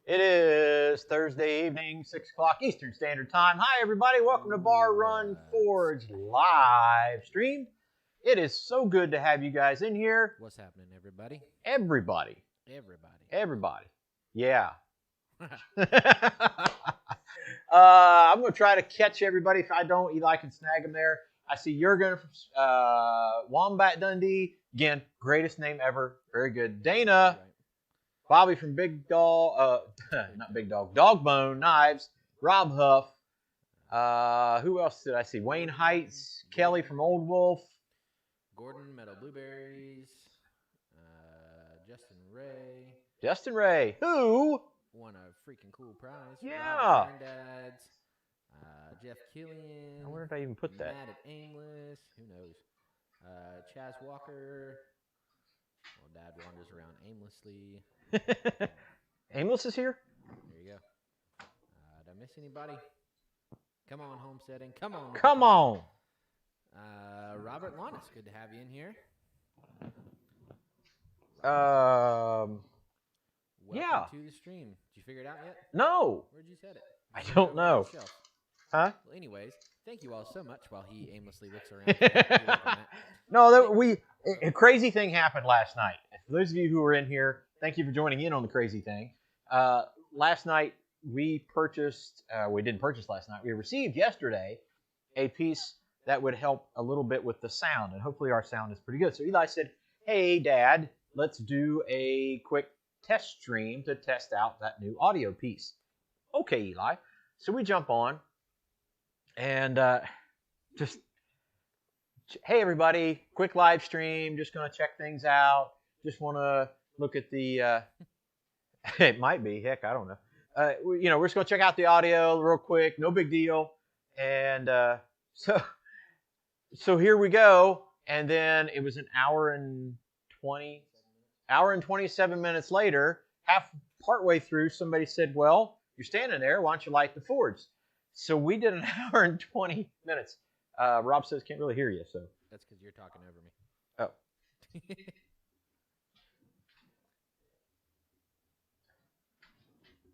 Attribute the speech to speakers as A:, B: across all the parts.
A: It is Thursday evening, 6 o'clock Eastern Standard Time. Hi, everybody. Welcome to Bar Run Forge live stream. It is so good to have you guys in here.
B: What's happening, everybody?
A: Everybody. Yeah. I'm going to try to catch everybody. If I don't, Eli can snag them there. I see Jurgen from Wombat Dundee. Again, greatest name ever. Very good. Dana. Right. Bobby from Big Dog, not Big Dog, Dogbone Knives, Rob Huff. Who else did I see? Wayne Heights, Kelly from Old Wolf,
B: Gordon Meadow Blueberries,
A: Justin Ray, who
B: won a freaking cool prize.
A: Yeah.
B: Granddad's, Jeff Killian.
A: I wonder if I even put that.
B: Matt at Aimless. Who knows? Chaz Walker. Well, Dad wanders around aimlessly.
A: Aimless is here?
B: There you go. Did I miss anybody? Come on, homesteading. Come on.
A: Come on.
B: Robert Lannis, good to have you in here.
A: Yeah.
B: To the stream. Did you figure it out yet?
A: No.
B: Where'd you set it?
A: I don't know. Huh?
B: Well, anyways, thank you all so much while he aimlessly looks around.
A: No, a crazy thing happened last night. For those of you who are in here, thank you for joining in on the crazy thing. Last night, we didn't purchase last night. We received yesterday a piece that would help a little bit with the sound, and hopefully our sound is pretty good. So Eli said, hey, Dad, let's do a quick test stream to test out that new audio piece. Okay, Eli. So we jump on, and just, hey, everybody, quick live stream, just going to check things out. Just want to look at the, it might be, heck, I don't know. We're just going to check out the audio real quick, no big deal. And so here we go. And then it was an hour and 27 minutes later, partway through, somebody said, well, you're standing there, why don't you light the forge? So we did an hour and 20 minutes. Rob says can't really hear you, so.
B: That's because you're talking over me.
A: Oh.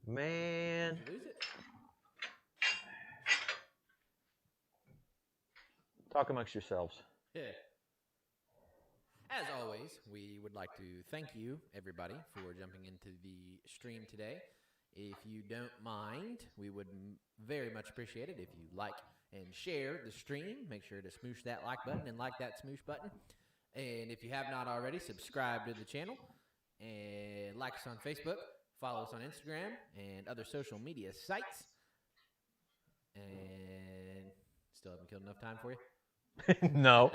A: Man.
B: Did you lose it?
A: Talk amongst yourselves.
B: Yeah. As always, we would like to thank you, everybody, for jumping into the stream today. If you don't mind, we would very much appreciate it if you like and share the stream. Make sure to smoosh that like button and like that smoosh button. And if you have not already, subscribe to the channel and like us on Facebook. Follow us on Instagram and other social media sites. And still haven't killed enough time for you?
A: No.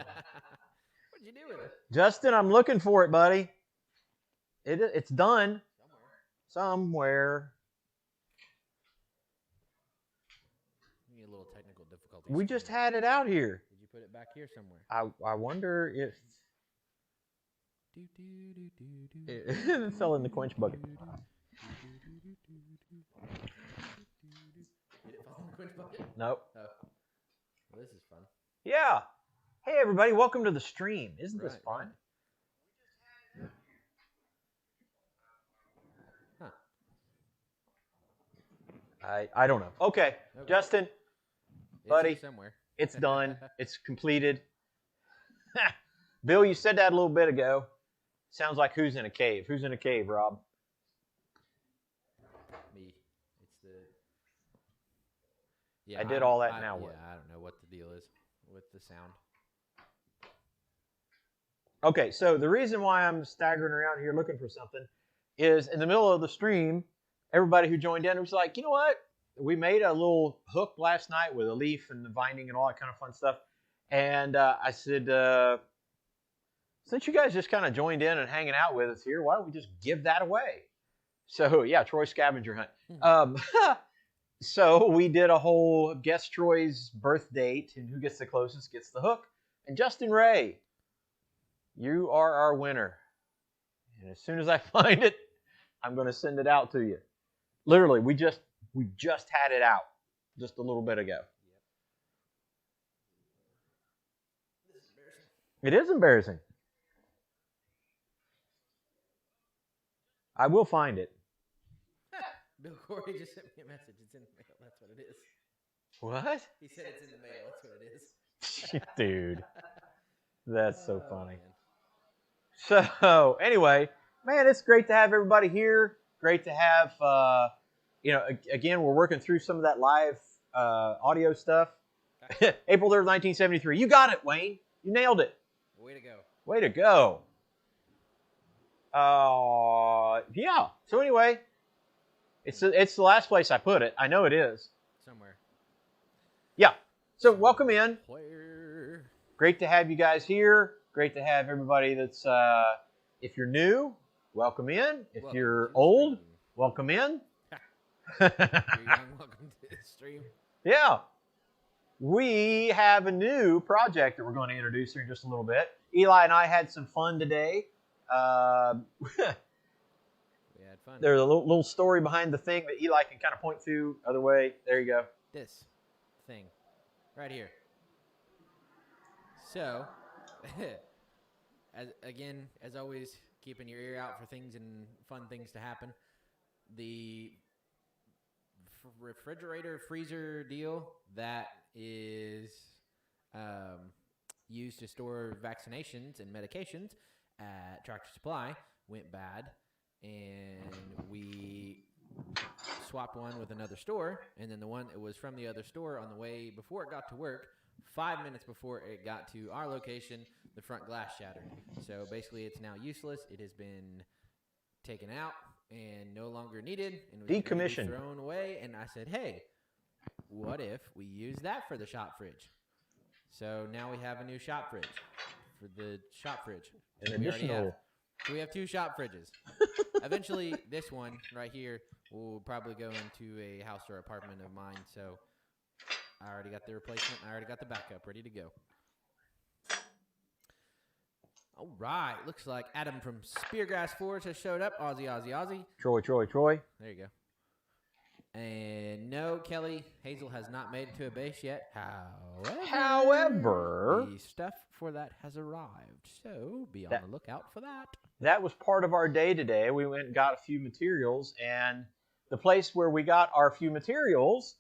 B: What'd you do with it?
A: Justin, I'm looking for it, buddy. It's done. Somewhere.
B: A little technical difficulty.
A: We just had it out here.
B: Did you put it back here somewhere?
A: I wonder if it fell in the quench bucket.
B: Did it fall in the quench bucket?
A: Nope.
B: Oh. Well, this is fun.
A: Yeah. Hey, everybody. Welcome to the stream. Isn't this fun?
B: Huh.
A: I don't know. Okay. Justin, buddy,
B: somewhere.
A: It's done. It's completed. Bill, you said that a little bit ago. Sounds like who's in a cave? Who's in a cave, Rob?
B: Me. It's the. Yeah.
A: I did all that now.
B: Yeah, I don't know what the deal is with the sound.
A: Okay, so the reason why I'm staggering around here looking for something is in the middle of the stream, everybody who joined in was like, you know what? We made a little hook last night with a leaf and the binding and all that kind of fun stuff. And I said, since you guys just kind of joined in and hanging out with us here, why don't we just give that away? So, yeah, Troy scavenger hunt. So we did a whole guess Troy's birth date and who gets the closest gets the hook. And Justin Ray, you are our winner. And as soon as I find it, I'm going to send it out to you. Literally, we just had it out just a little bit ago. It is embarrassing. I will find it.
B: No, Corey just sent me a message. It's in the mail. That's what it is.
A: What?
B: He said it's in the mail. That's what it is.
A: Dude, that's so
B: Oh,
A: funny.
B: man.
A: So anyway, man, it's great to have everybody here. Great to have, again, we're working through some of that live audio stuff. April 3rd, 1973. You got it, Wayne. You nailed it.
B: Way to go.
A: Way to go. Yeah. So anyway, it's the last place I put it. I know it is.
B: Somewhere.
A: Yeah. So welcome in.
B: Where?
A: Great to have you guys here. Great to have everybody that's, if you're new, welcome in. If
B: Welcome
A: you're
B: to the
A: old,
B: stream.
A: welcome in.
B: If you're young, welcome to the stream.
A: Yeah. We have a new project that we're going to introduce here in just a little bit. Eli and I had some fun today.
B: We had fun.
A: There's a little story behind the thing that Eli can kind of point to. Other way. There you go.
B: This thing right here. So, as always, keeping your ear out for things and fun things to happen. The refrigerator freezer deal that is used to store vaccinations and medications at Tractor Supply went bad, and we swapped one with another store, and then the one that was from the other store on the way before it got to work, 5 minutes before it got to our location, the front glass shattered. So basically it's now useless. It has been taken out and no longer needed and was
A: Decommissioned.
B: thrown away. And I said, hey, what if we use that for the shop fridge? So now we have a new shop fridge for the shop fridge.
A: An additional.
B: So we have two shop fridges. Eventually, this one right here will probably go into a house or apartment of mine. So I already got the replacement. I already got the backup ready to go. All right. Looks like Adam from Speargrass Forge has showed up. Aussie.
A: Troy.
B: There you go. And no, Kelly Hazel has not made it to a base yet.
A: However,
B: the stuff for that has arrived. So be on the lookout for that.
A: That was part of our day today. We went and got a few materials, and the place where we got our few materials,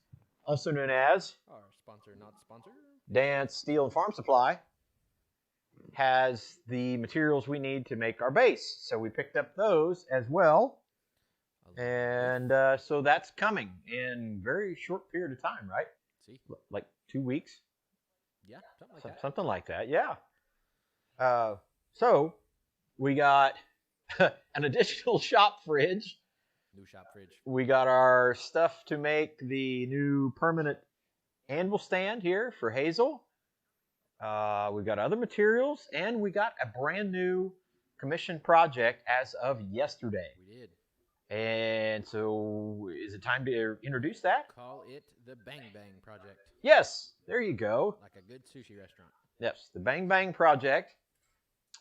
A: also known as
B: Our sponsor, not sponsor.
A: Dance Steel and Farm Supply, has the materials we need to make our base. So we picked up those as well. And so that's coming in very short period of time, right?
B: See?
A: Like 2 weeks?
B: Yeah, something like that.
A: Something like that, yeah. So we got an additional shop fridge.
B: New shop fridge.
A: We got our stuff to make the new permanent Anvil stand here for Hazel. We've got other materials, and we got a brand new commission project as of yesterday.
B: We did.
A: And so, is it time to introduce that?
B: Call it the Bang Bang Project.
A: Yes, there you go.
B: Like a good sushi restaurant.
A: Yes, the Bang Bang Project.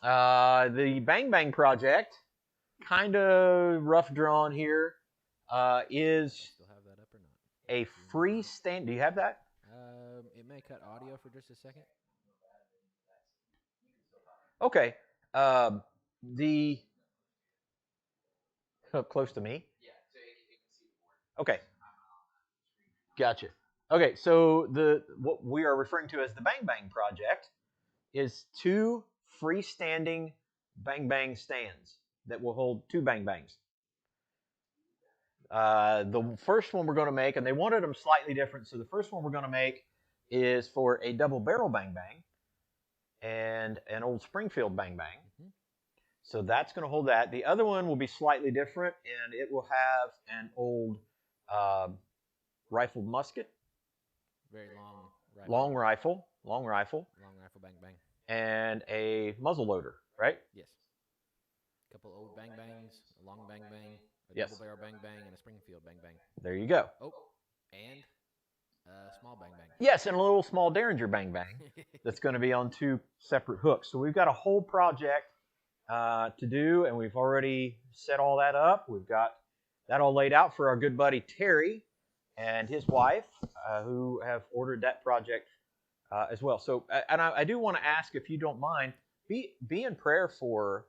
A: The Bang Bang Project, kind of rough drawn here, is
B: Still have that up or not?
A: a freestand. Do you have that?
B: It may cut audio for just a second.
A: Okay. Close to me?
B: Yeah, so you can see the board.
A: Okay. Gotcha. Okay, so what we are referring to as the Bang Bang Project is 2 freestanding Bang Bang stands that will hold 2 Bang Bangs. The first one we're going to make, and they wanted them slightly different, so the first one we're going to make is for a double barrel Bang Bang and an old Springfield Bang Bang. Mm-hmm. So that's going to hold that. The other one will be slightly different, and it will have an old rifled musket.
B: Very long rifle.
A: Long rifle.
B: Long rifle Bang Bang.
A: And a muzzle loader, right?
B: Yes. A couple old Bang Bangs, a long Bang Bang, a
A: Yes.
B: double barrel Bang Bang, and a Springfield Bang Bang.
A: There you go.
B: Oh, and a small Bang Bang.
A: Yes, and a little small Derringer Bang Bang that's going to be on 2 separate hooks. So we've got a whole project to do, and we've already set all that up. We've got that all laid out for our good buddy Terry and his wife, who have ordered that project as well. So, and I do want to ask, if you don't mind, be in prayer for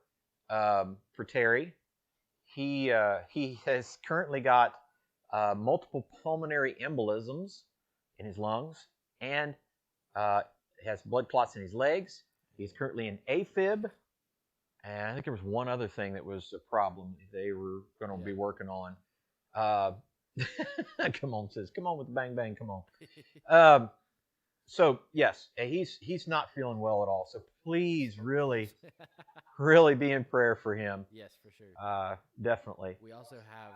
A: Terry. He has currently got multiple pulmonary embolisms in his lungs, and has blood clots in his legs. He's currently in AFib, and I think there was one other thing that was a problem they were going to be working on. Come on, sis. Come on with the bang bang. Come on. So yes, he's not feeling well at all. So please, really, really be in prayer for him.
B: Yes, for sure.
A: Definitely.
B: We also have,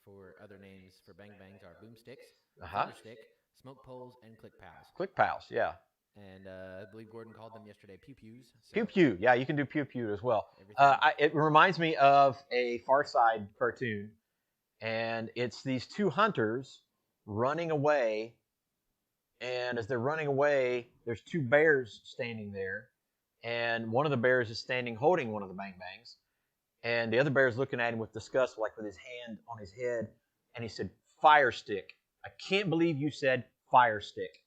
B: for other names for bang bangs, our boomsticks,
A: Uh-huh.
B: thunderstick, smoke poles, and click pals.
A: Click pals, yeah.
B: And I believe Gordon called them yesterday pew-pews. So
A: Pew-pew, yeah, you can do pew-pew as well. It reminds me of a Far Side cartoon, and it's these two hunters running away, and as they're running away, there's two bears standing there, and one of the bears is standing holding one of the bang bangs, and the other bear is looking at him with disgust, like with his hand on his head, and he said, "Fire stick. I can't believe you said fire stick."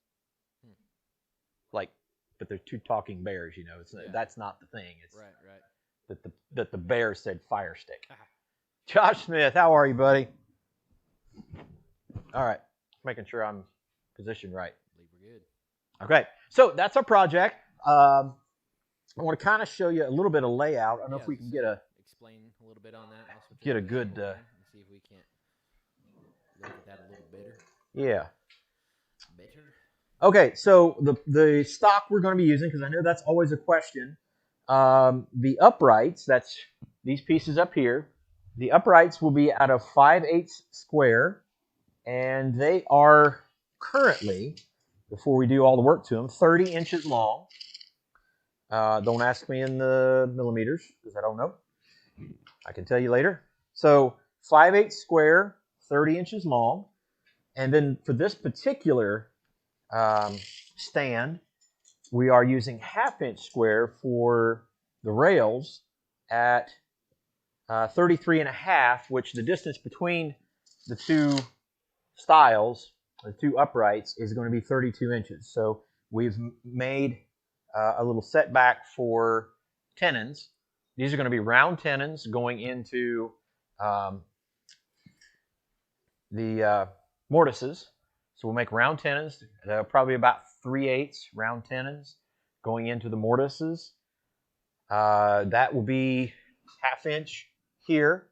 A: Like, but they're two talking bears, you know. That's not the thing. It's
B: right.
A: That the bear said fire stick. Josh Smith, how are you, buddy? All right, making sure I'm positioned right.
B: I believe we're good.
A: Okay, so that's our project. I want to kind of show you a little bit of layout. I don't know if we can
B: explain a little bit on that. Also
A: get a good
B: and see if we can't look at that a little better.
A: Yeah.
B: Better.
A: Okay, so the stock we're going to be using, because I know that's always a question, the uprights, that's these pieces up here, the uprights will be out of 5/8 square, and they are currently, before we do all the work to them, 30 inches long. Don't ask me in the millimeters, because I don't know. I can tell you later. So 5/8 square, 30 inches long, and then for this particular stand, we are using 1/2 inch square for the rails at 33.5, which the distance between the two stiles, the two uprights, is going to be 32 inches. So we've made a little setback for tenons. These are going to be round tenons going into the mortises. So we'll make round tenons, probably about 3/8 round tenons going into the mortises. That will be 1/2 inch here.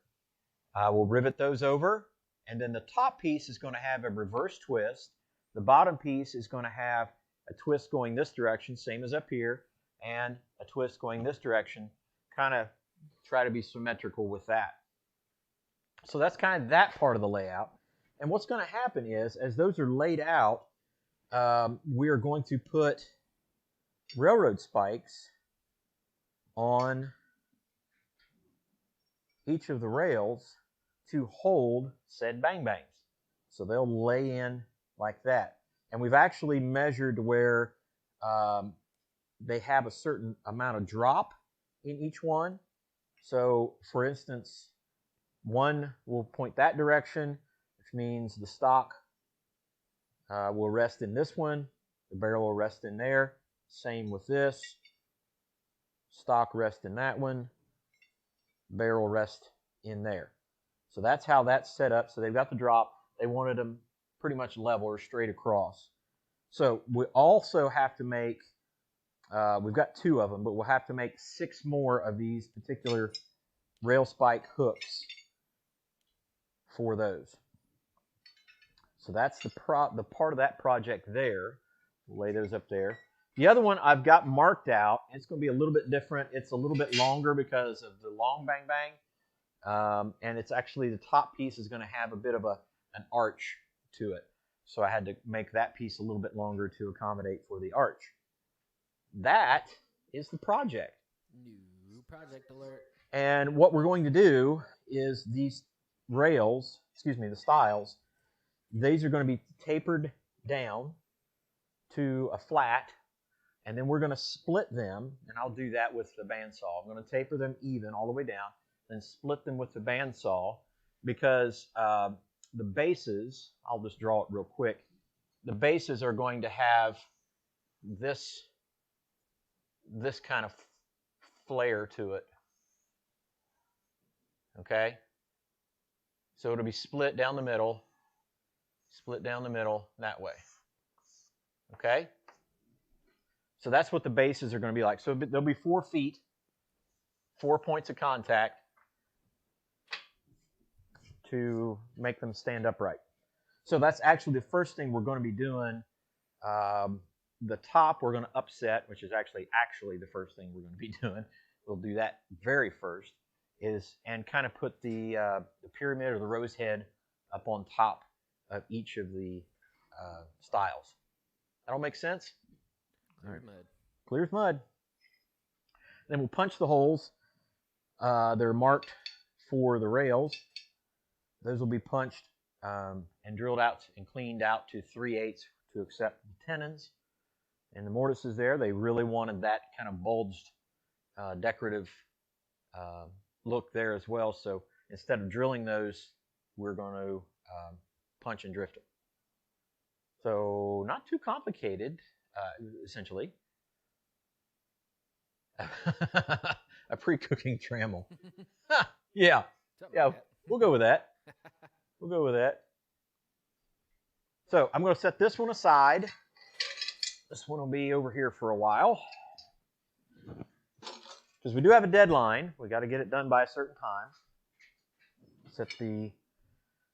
A: We'll rivet those over. And then the top piece is going to have a reverse twist. The bottom piece is going to have a twist going this direction, same as up here, and a twist going this direction. Kind of try to be symmetrical with that. So that's kind of that part of the layout. And what's going to happen is, as those are laid out, we are going to put railroad spikes on each of the rails to hold said bang bangs. So they'll lay in like that. And we've actually measured where they have a certain amount of drop in each one. So, for instance, one will point that direction, which means the stock will rest in this one. The barrel will rest in there. Same with this. Stock rest in that one. Barrel rest in there. So that's how that's set up. So they've got the drop. They wanted them pretty much level or straight across. So we also have to make, we've got 2 of them, but we'll have to make 6 more of these particular rail spike hooks for those. So that's the part of that project there. We'll lay those up there. The other one I've got marked out. It's going to be a little bit different. It's a little bit longer because of the long bang bang. And it's actually, the top piece is going to have a bit of an arch to it. So I had to make that piece a little bit longer to accommodate for the arch. That is the project.
B: New project alert.
A: And what we're going to do is these rails, the stiles, these are going to be tapered down to a flat, and then we're going to split them, and I'll do that with the bandsaw. I'm going to taper them even all the way down, then split them with the bandsaw, because the bases, I'll just draw it real quick, the bases are going to have this kind of flare to it. Okay? So it'll be split down the middle that way. Okay? So that's what the bases are going to be like. So there'll be 4 feet, 4 points of contact to make them stand upright. So that's actually the first thing we're going to be doing. The top we're going to upset, which is actually the first thing we're going to be doing. We'll do that very first, and kind of put the pyramid or the rose head up on top of each of the styles. That all make sense?
B: Clear as mud.
A: Clear as mud. Then we'll punch the holes. They're marked for the rails. Those will be punched and drilled out and cleaned out to 3/8 to accept the tenons. And the mortises there, they really wanted that kind of bulged decorative look there as well. So instead of drilling those, we're going to punch and drift them. So not too complicated, essentially. A pre-cooking trammel. Yeah, we'll go with that. We'll go with that. So I'm going to set this one aside. This one will be over here for a while. Because we do have a deadline. We got to get it done by a certain time. Set the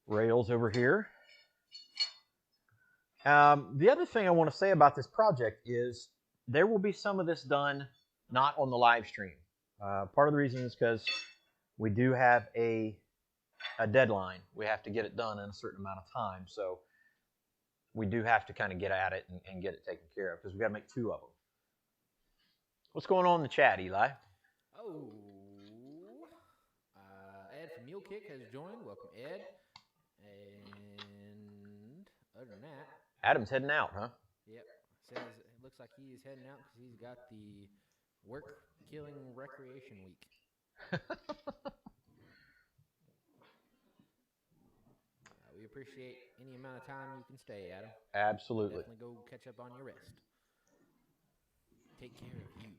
A: rails over here. The other thing I want to say about this project is there will be some of this done not on the live stream. Part of the reason is because we do have a deadline. We have to get it done in a certain amount of time. So we do have to kind of get at it and get it taken care of because we've got to make 2 of them. What's going on in the chat, Eli?
B: Oh, Ed from Mule Kick has joined. Welcome, Ed. And other than that,
A: Adam's heading out, huh?
B: Yep. Says it looks like he is heading out because he's got the work-killing recreation week. We appreciate any amount of time you can stay, Adam.
A: Absolutely.
B: Definitely go catch up on your rest. Take care of you.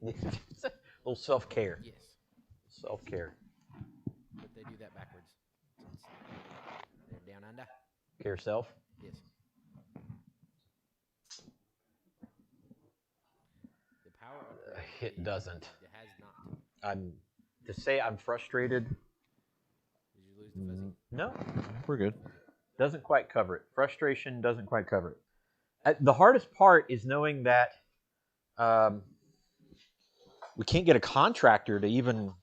A: A little self-care.
B: Yes.
A: Self-care.
B: But they do that backwards. Since they're down under.
A: Care self?
B: Yes. The power of
A: it doesn't.
B: It has not.
A: To say I'm frustrated.
B: Did you lose the fuzzy?
A: No, we're good. Doesn't quite cover it. Frustration doesn't quite cover it. The hardest part is knowing that we can't get a contractor to even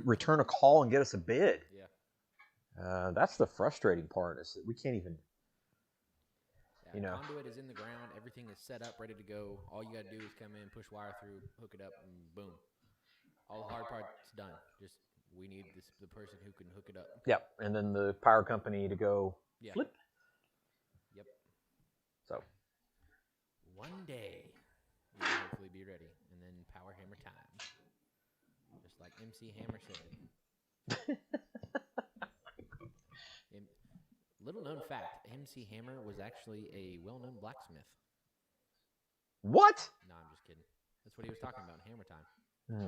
A: return a call and get us a bid.
B: Yeah.
A: That's the frustrating part, is that we can't even.
B: Conduit is in the ground. Everything is set up, ready to go. All you got to do is come in, push wire through, hook it up, and boom. All the hard part's done. Just we need the person who can hook it up.
A: Yep, and then the power company to go flip.
B: Yep.
A: So.
B: One day, we'll hopefully be ready, and then power hammer time. Just like MC Hammer said. Little known fact, MC Hammer was actually a well-known blacksmith.
A: What?
B: No, I'm just kidding. That's what he was talking about in Hammer Time.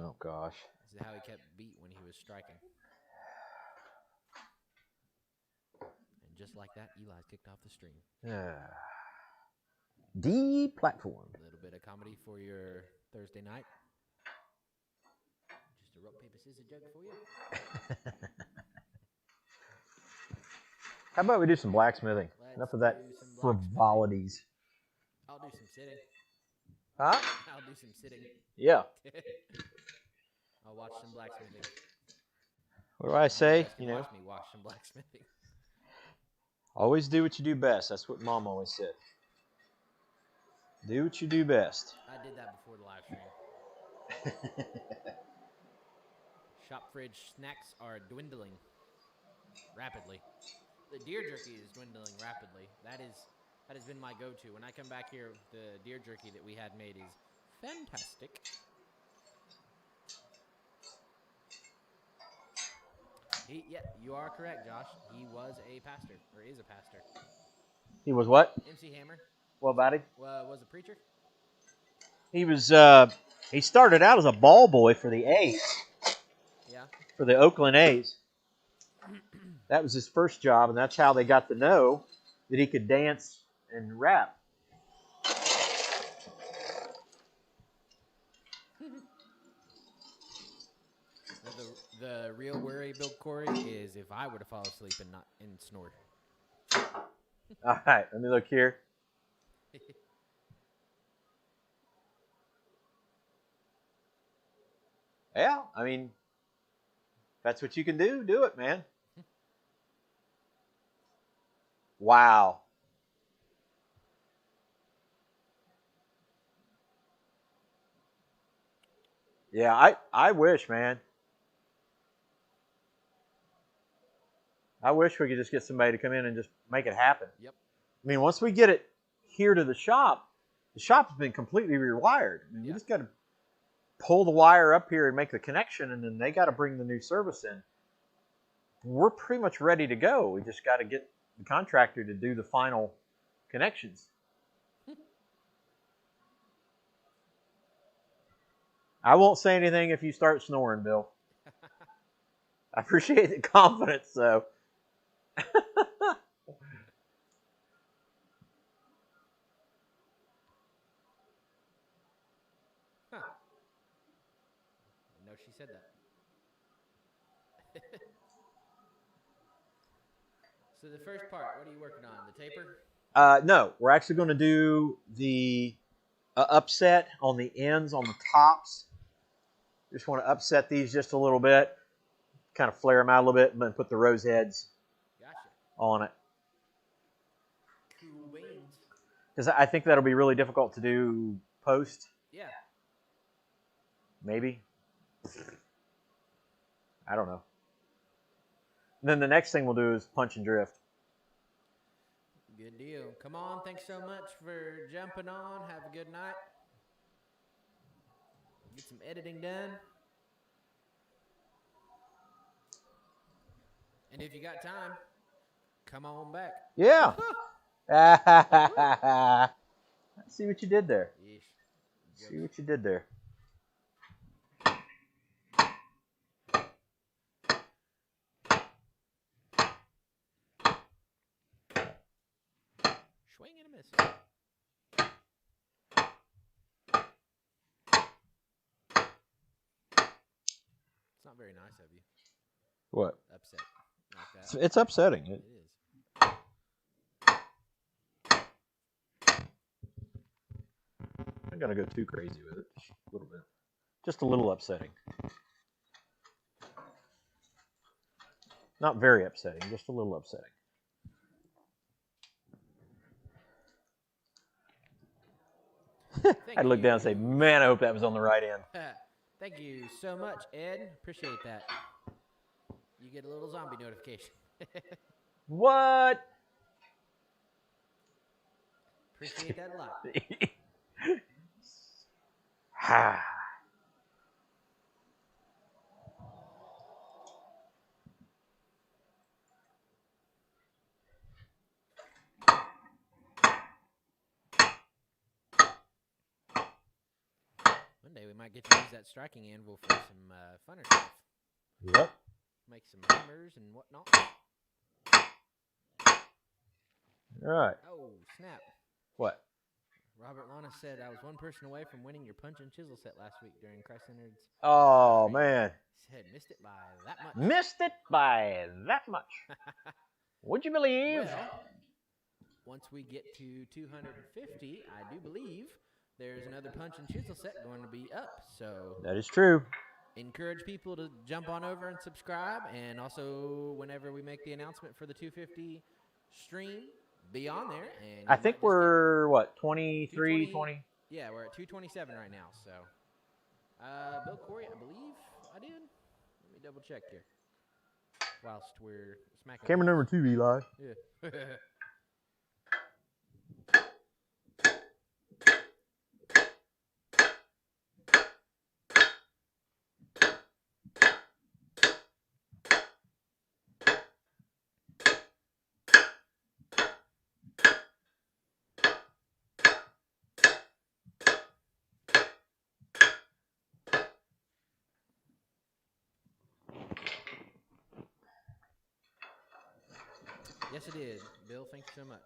A: Oh, gosh.
B: This is how he kept beat when he was striking. And just like that, Eli's kicked off the stream.
A: Deplatformed.
B: A little bit of comedy for your Thursday night. Just a rock, paper, scissors joke for you.
A: How about we do some blacksmithing? Enough of that frivolities.
B: I'll do some sitting.
A: Huh?
B: I'll do some sitting.
A: Yeah.
B: I'll watch some blacksmithing.
A: What do I say?
B: Watch me watch some blacksmithing.
A: Always do what you do best. That's what Mom always said. Do what you do best.
B: I did that before the live stream. Shop fridge snacks are dwindling rapidly. The deer jerky is dwindling rapidly. That has been my go-to. When I come back here, the deer jerky that we had made is fantastic. Yeah, you are correct, Josh. He was a pastor, or is a pastor.
A: He was what?
B: MC Hammer.
A: What about him?
B: Was a preacher.
A: He was. He started out as a ball boy for the A's.
B: Yeah.
A: For the Oakland A's. That was his first job, and that's how they got to know that he could dance and rap.
B: Now the real worry, Bill Corey, is if I were to fall asleep and snore.
A: All right, let me look here. Yeah, I mean, if that's what you can do it, man. Wow. Yeah, I wish, man. I wish we could just get somebody to come in and just make it happen.
B: Yep.
A: I mean, once we get it here to the shop's been completely rewired. I mean, we just got to pull the wire up here and make the connection, and then they got to bring the new service in. We're pretty much ready to go. We just got to get the contractor to do the final connections. I won't say anything if you start snoring, Bill. I appreciate the confidence, though.
B: Huh. No, she said that. So the first part, what are you working on? The taper?
A: No, we're actually going to do the upset on the ends, on the tops. Just want to upset these just a little bit, kind of flare them out a little bit, and then put the rose heads on it.
B: Cool beans.
A: Because I think that'll be really difficult to do post.
B: Yeah.
A: Maybe. I don't know. And then the next thing we'll do is punch and drift.
B: Good deal. Come on, thanks so much for jumping on. Have a good night. Get some editing done. And if you got time, come on back.
A: Yeah. See what you did there.
B: Yeesh.
A: See what you did there.
B: Swing and a miss. It's not very nice of you.
A: What?
B: Upset like that.
A: It's upsetting.
B: It is.
A: I'm not going to go too crazy with it. Just a little bit. Just a little upsetting. Not very upsetting, just a little upsetting. I'd look down and say, man, I hope that was on the right end.
B: Thank you so much, Ed. Appreciate that. You get a little zombie notification.
A: What?
B: Appreciate that a lot. One day we might get to use that striking anvil for some funner stuff.
A: Yep.
B: Make some hammers and whatnot.
A: All right.
B: Oh, snap.
A: What?
B: Robert Lana said, I was one person away from winning your punch and chisel set last week during Christ-Centered's.
A: Oh, man.
B: He said, missed it by that much.
A: Missed it by that much. Would you believe?
B: Well, once we get to 250, I do believe there's another punch and chisel set going to be up. So
A: that is true.
B: Encourage people to jump on over and subscribe. And also, whenever we make the announcement for the 250 stream, be on there. And
A: I think we're, what, 23, 20?
B: Yeah, we're at 227 right now. So, Bill Corey, I believe I did. Let me double check here. Whilst we're smacking.
A: Camera number 2, Eli.
B: Yeah. Yes, it did. Bill, thank you so much.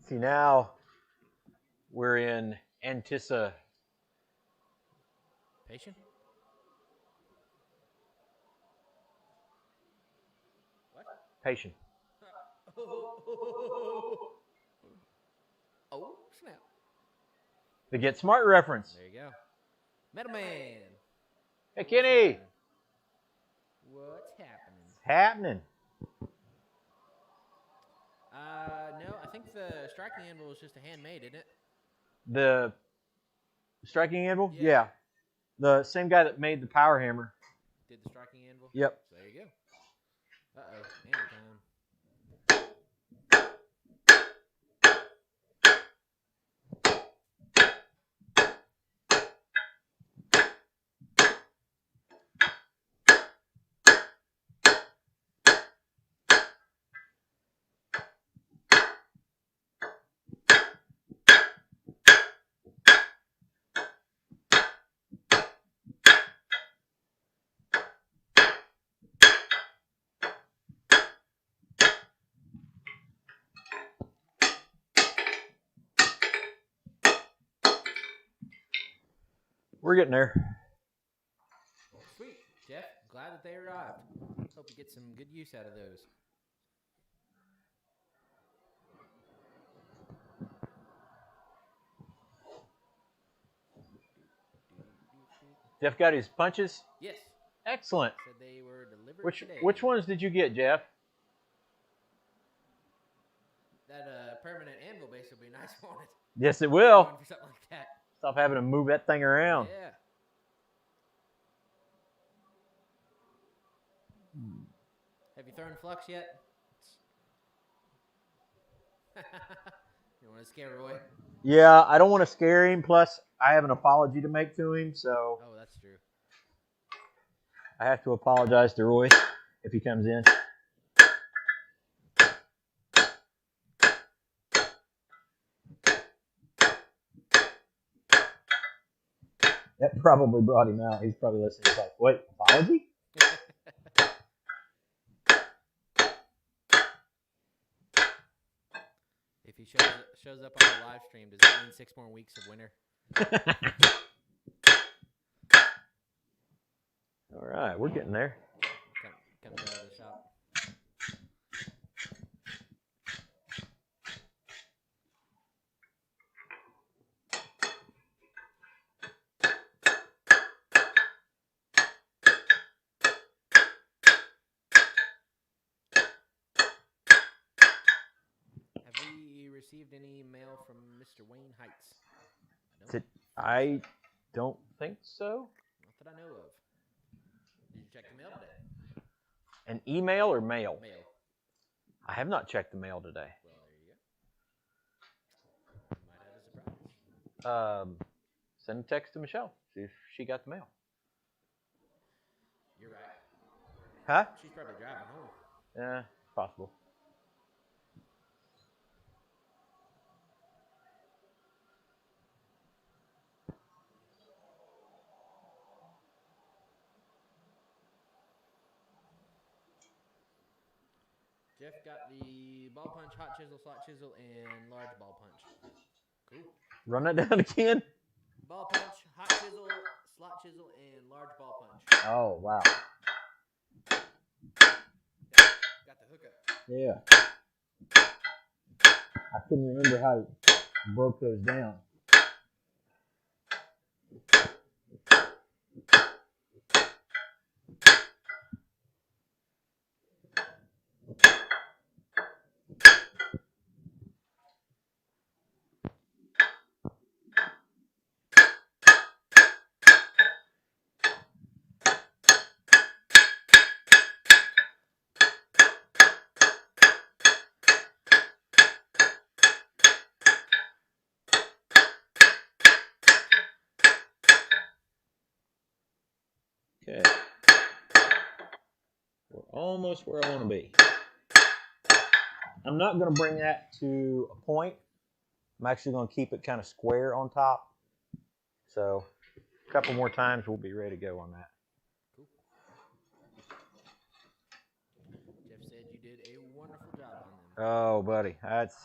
A: See, now we're in anticipation.
B: Patient? What?
A: Patient.
B: Oh, snap.
A: The Get Smart reference.
B: There you go. Metal Man.
A: Hey, Kenny.
B: What's happening?
A: What's happening?
B: No, I think the striking anvil is just a handmade, isn't it?
A: The striking anvil?
B: Yeah.
A: The same guy that made the power hammer.
B: Did the striking anvil?
A: Yep.
B: So there you go. Uh-oh, anvil time.
A: We're getting there.
B: Sweet. Jeff, glad that they arrived. Hope you get some good use out of those.
A: Jeff got his punches?
B: Yes.
A: Excellent.
B: Said they were delivered today.
A: Which ones did you get, Jeff?
B: That permanent anvil base will be nice on it.
A: Yes, it will.
B: Going for something like that.
A: Stop having to move that thing around.
B: Yeah. Have you thrown flux yet? You want to scare Roy?
A: Yeah, I don't want to scare him. Plus, I have an apology to make to him, so
B: Oh, that's true.
A: I have to apologize to Roy if he comes in. That probably brought him out. He's probably listening. He's like, "Wait, apology?"
B: If he shows up on the live stream, does that mean 6 more weeks of winter?
A: All right, we're getting there.
B: Comes out of the shop. Have we received any mail from Mr. Wayne Heights?
A: I don't think so.
B: Not that I know of. Did you check the mail today?
A: An email or mail?
B: Mail.
A: I have not checked the mail today.
B: Well, there you go. You might have a surprise.
A: Send a text to Michelle. See if she got the mail.
B: You're right.
A: Huh?
B: She's probably driving home.
A: Yeah, possible.
B: Jeff got the ball punch, hot chisel, slot chisel, and large ball punch. Cool.
A: Run that down again.
B: Ball punch, hot chisel, slot chisel, and large ball punch.
A: Oh, wow.
B: Got the hookup.
A: Yeah. I couldn't remember how you broke those down. Okay. We're almost where I want to be. I'm not going to bring that to a point. I'm actually going to keep it kind of square on top. So a couple more times we'll be ready to go on that.
B: Cool.
A: Oh, buddy, that's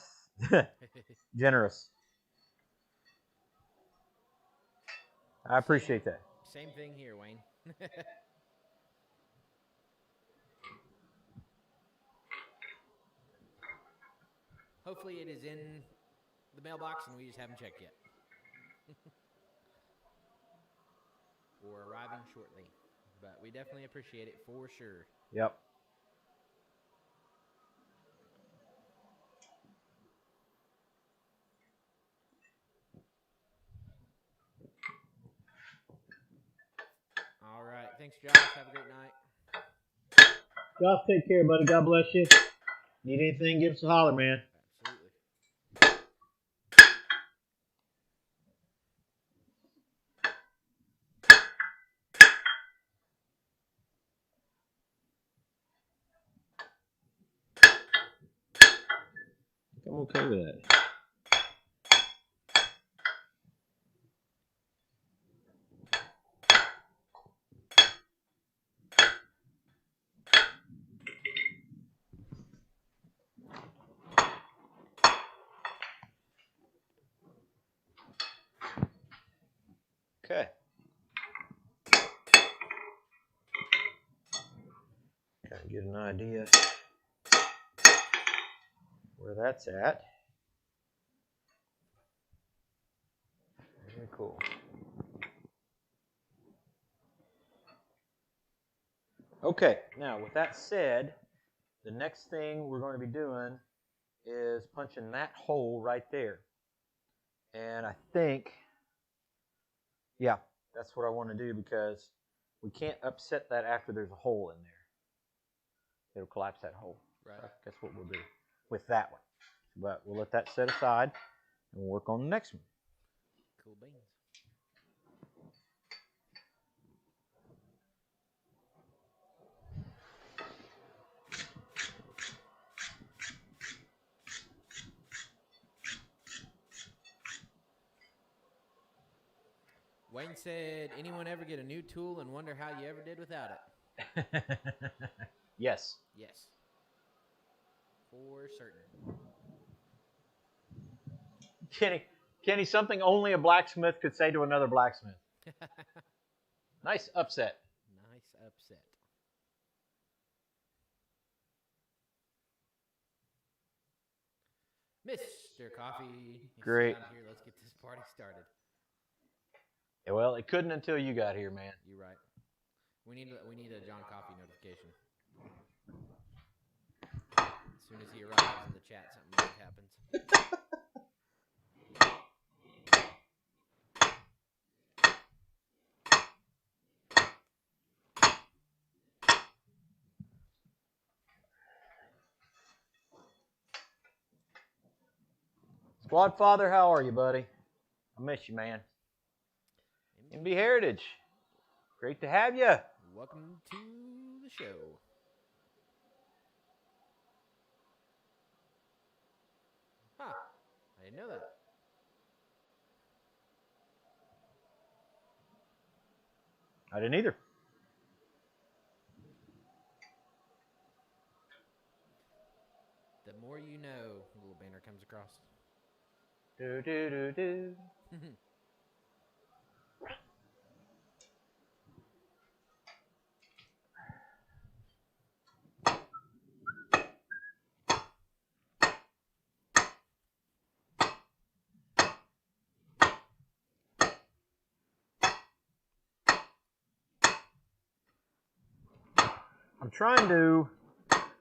A: generous. I appreciate that.
B: Same thing here, Wayne. Hopefully it is in the mailbox and we just haven't checked yet. Or arriving shortly. But we definitely appreciate it for sure.
A: Yep.
B: All right. Thanks, Josh. Have a great night.
A: Josh, take care, buddy. God bless you. Need anything, give us a holler, man.
B: Absolutely.
A: I'm okay with that. Okay. Kind of get an idea where that's at. Very cool. Okay, now with that said, the next thing we're going to be doing is punching that hole right there. And I think, yeah, that's what I want to do because we can't upset that after there's a hole in there. It'll collapse that hole.
B: Right.
A: So that's what we'll do with that one. But we'll let that set aside and we'll work on the next one.
B: Cool beans. Wayne said, anyone ever get a new tool and wonder how you ever did without it?
A: Yes.
B: Yes. For certain.
A: Kenny, something only a blacksmith could say to another blacksmith. Nice upset.
B: Nice upset. Mr. Coffee.
A: Great.
B: Here, let's get this party started.
A: Yeah, well, it couldn't until you got here, man.
B: You're right. We need a John Coffee notification. As soon as he arrives in the chat, something big happens.
A: Squad Father, how are you, buddy? I miss you, man. MB Heritage, great to have you.
B: Welcome to the show. Huh. I didn't know that.
A: I didn't either.
B: The more you know, a little banner comes across.
A: Do, do, do, do. I'm trying to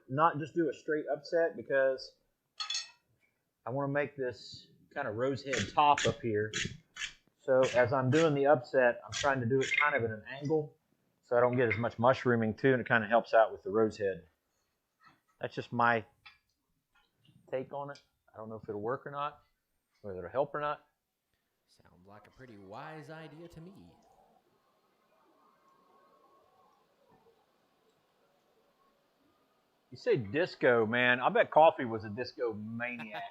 A: not just do a straight upset because I want to make this kind of rose head top up here. So as I'm doing the upset, I'm trying to do it kind of at an angle so I don't get as much mushrooming too, and it kind of helps out with the rose head. That's just my take on it. I don't know if it'll work or not, whether it'll help or not.
B: Sounds like a pretty wise idea to me.
A: You say disco, man. I bet Coffee was a disco maniac.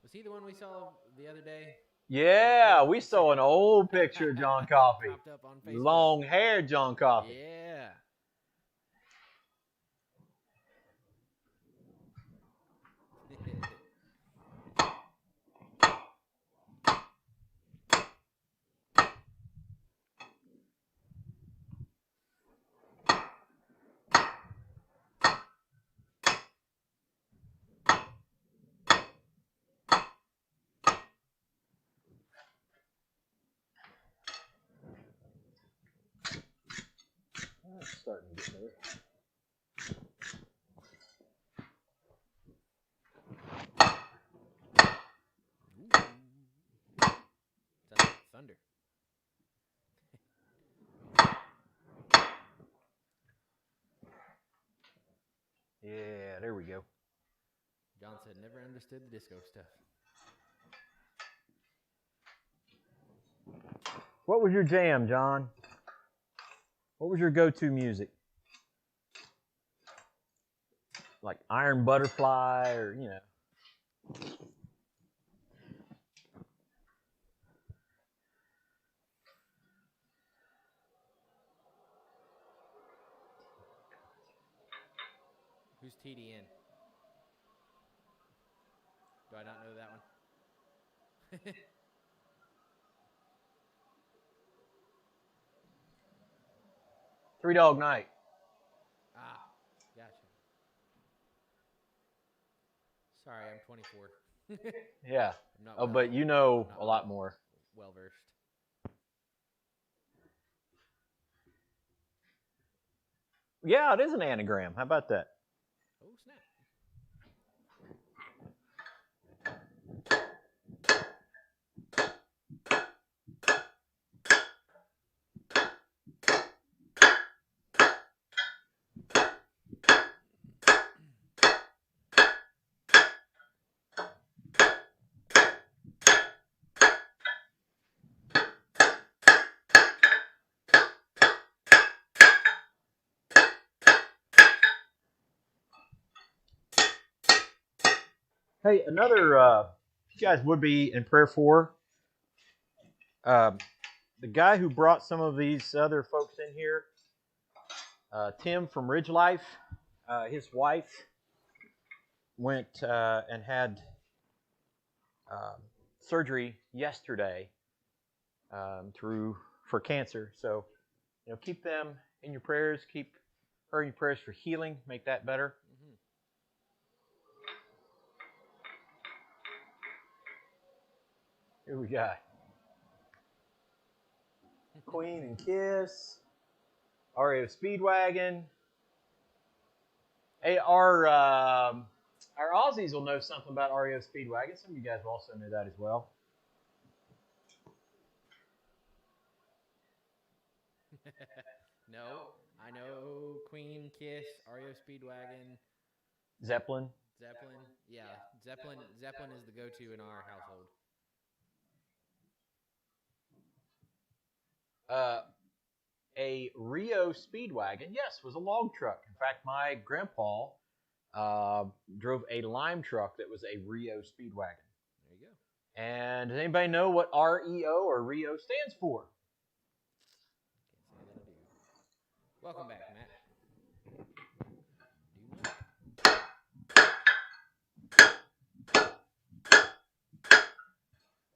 B: Was he the one we saw the other day?
A: Yeah, we saw an old picture of John Coffee.
B: Popped up on Facebook.
A: Long-haired John Coffee.
B: Yeah. under.
A: Yeah, there we go.
B: John said, never understood the disco stuff.
A: What was your jam, John? What was your go-to music? Like Iron Butterfly or, you know.
B: Who's TDN? Do I not know that one?
A: Three Dog Night.
B: Ah, gotcha. Sorry, I'm 24.
A: Yeah.
B: I'm not
A: Oh, but you know a lot more.
B: Well versed.
A: Yeah, it is an anagram. How about that?
B: Oh, snap.
A: Hey, another, you guys would be in prayer for. The guy who brought some of these other folks in here, Tim from Ridge Life, his wife went and had surgery yesterday for cancer. So, keep them in your prayers. Keep her in your prayers for healing. Make that better.
B: Mm-hmm.
A: Here we got Queen and Kiss, REO Speedwagon. Hey, our Aussies will know something about REO Speedwagon. Some of you guys will also know that as well.
B: No, I know Queen, Kiss, REO Speedwagon,
A: Zeppelin.
B: Yeah, Zeppelin is the go-to in our household.
A: A Rio Speedwagon, yes, was a log truck. In fact, my grandpa drove a lime truck that was a Rio Speedwagon.
B: There you go.
A: And does anybody know what REO or Rio stands for?
B: Can't say that I do. Welcome back, Matt. Do not.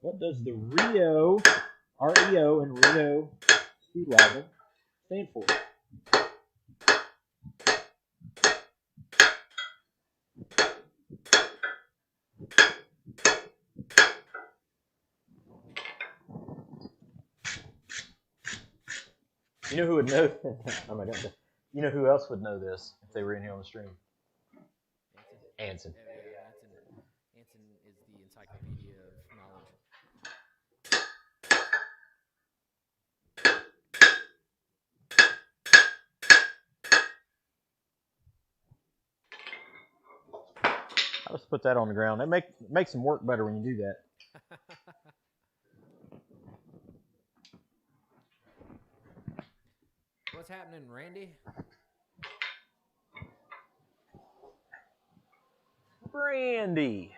A: What does the REO and Rio Speedwagon stand for? You know who would know? Oh my God. You know who else would know this if they were in here on the stream? Anson.
B: Oh, yeah, Anson is the encyclopedia of knowledge.
A: I'll just put that on the ground. That makes them work better when you do that.
B: What's happening, Randy?
A: Brandy.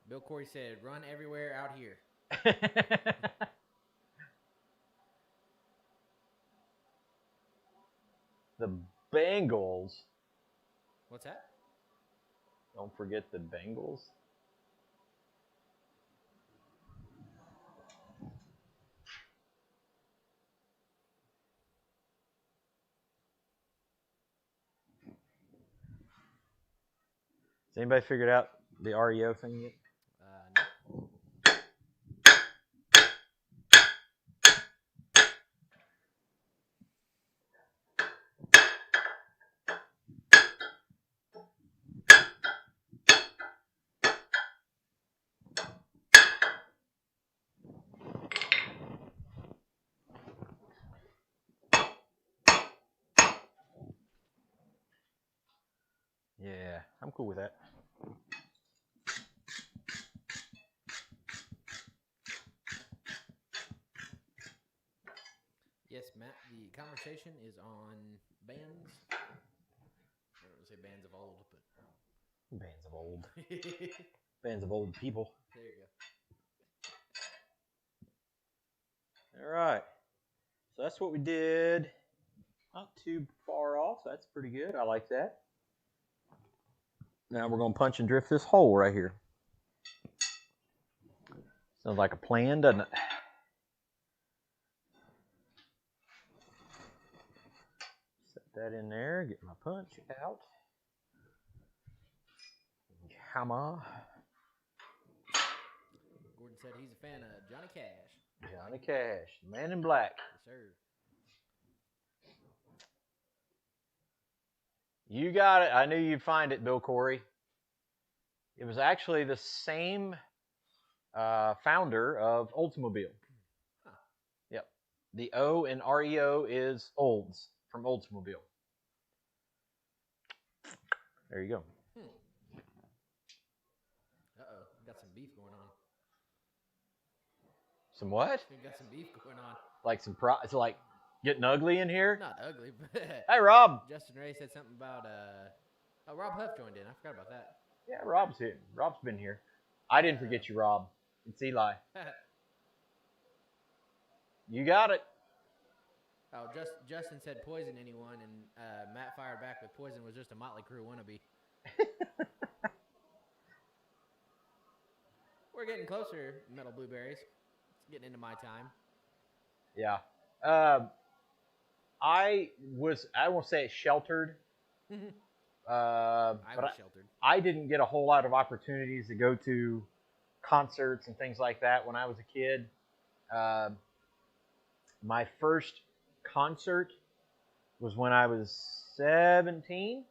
B: Bill Corey said, run everywhere out here.
A: The Bengals.
B: What's that?
A: Don't forget the Bengals. Has anybody figured out the REO thing yet?
B: No.
A: I'm cool with that.
B: Yes, Matt, the conversation is on bands. I don't want to say bands of old, but...
A: Bands of old. Bands of old people.
B: There you go.
A: All right. So that's what we did. Not too far off. That's pretty good. I like that. Now we're going to punch and drift this hole right here. Sounds like a plan, doesn't it? Set that in there. Get my punch out. Hammer.
B: Gordon said he's a fan of Johnny Cash.
A: Johnny Cash, the Man in Black.
B: Yes, sir.
A: You got it. I knew you'd find it, Bill Corey. It was actually the same founder of Oldsmobile.
B: Huh.
A: Yep. The O in REO is Olds, from Oldsmobile. There you go.
B: Uh-oh, got some beef going on.
A: Some what?
B: We got some beef going on.
A: Like it's like getting ugly in here?
B: Not ugly, but...
A: Hey, Rob.
B: Justin Ray said something about... Oh, Rob Huff joined in. I forgot about that.
A: Yeah, Rob's here. Rob's been here. I didn't forget you, Rob. It's Eli. You got it.
B: Oh, Justin said poison anyone, and Matt fired back with poison was just a Motley Crue wannabe. We're getting closer, Metal Blueberries. It's getting into my time.
A: Yeah. I won't say sheltered.
B: I was sheltered.
A: I didn't get a whole lot of opportunities to go to concerts and things like that when I was a kid. My first concert was when I was 17,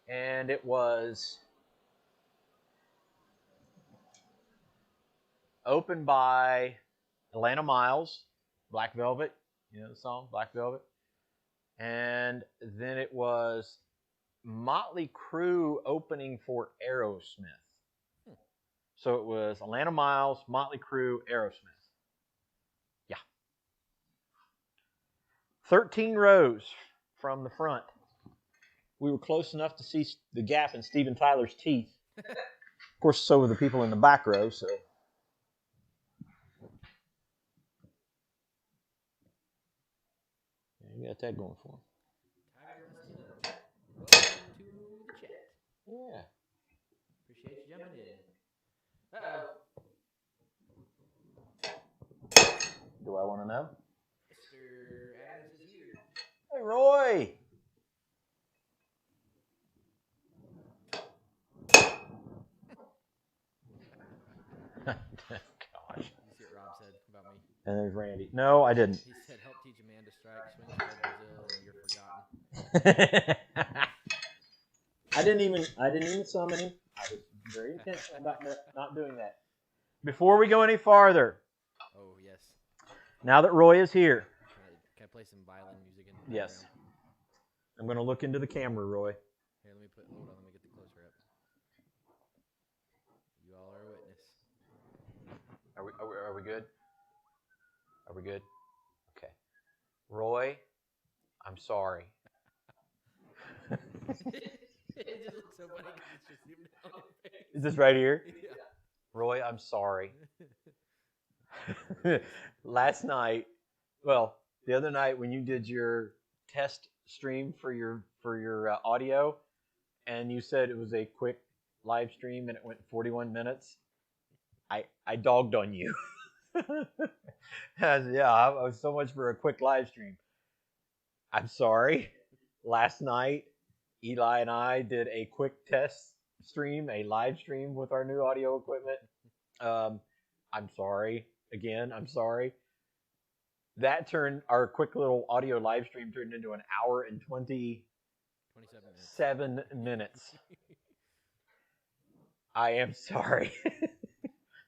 A: and it was opened by Atlanta Miles, Black Velvet. You know the song, Black Velvet? And then it was Motley Crue opening for Aerosmith. So it was Atlanta Miles, Motley Crue, Aerosmith. Yeah. 13 rows from the front. We were close enough to see the gap in Steven Tyler's teeth. Of course, so were the people in the back row, so... You got that going for him.
B: Welcome to the chat.
A: Yeah.
B: Appreciate you jumping in. Uh-oh.
A: Do I want to know?
B: Mr. Adams is here.
A: Hey, Roy. Gosh.
B: You see what Rob said about me?
A: And there's Randy. No, I didn't.
B: He said, help teach a man to strike, swing for Brazil, and you're forgotten.
A: I didn't even summon him. I was very intentional about not doing that. Before we go any farther,
B: Oh, yes.
A: now that Roy is here,
B: Can I play some violin music in the
A: yes,
B: background?
A: I'm going to look into the camera, Roy.
B: Here, hold on, let me get the closer up. You all are a witness.
A: Are we good? Are we good? Okay. Roy, I'm sorry.
B: It just looks so funny because it's just zoomed down on your face.
A: Is this right here?
B: Yeah.
A: Roy, I'm sorry. Last night, well, the other night when you did your test stream for your audio, and you said it was a quick live stream and it went 41 minutes, I dogged on you. I was so much for a quick live stream. I'm sorry. Last night, Eli and I did a quick test stream, a live stream with our new audio equipment. I'm sorry. Again, I'm sorry. That our quick little audio live stream turned into an hour and 27 minutes. I am sorry.
B: More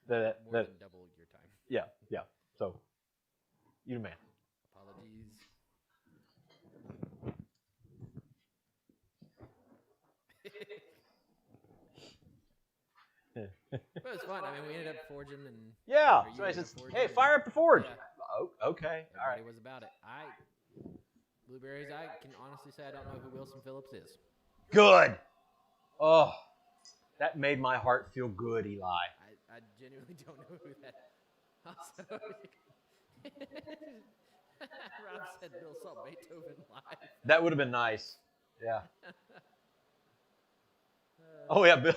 B: than double your time.
A: Yeah. So, you the man.
B: Apologies. But it was fun. I mean, we ended up forging and
A: Yeah.
B: or you
A: So I
B: ended
A: said,
B: up forging
A: hey,
B: and-
A: fire up the forge.
B: Yeah.
A: Oh, okay. All
B: Everybody
A: right.
B: was about it. Blueberries. I can honestly say I don't know who Wilson Phillips is.
A: Good. Oh, that made my heart feel good, Eli.
B: I genuinely don't know who that. Also, Rob said Bill saw Beethoven live.
A: That would have been nice. Yeah. Oh yeah, Bill.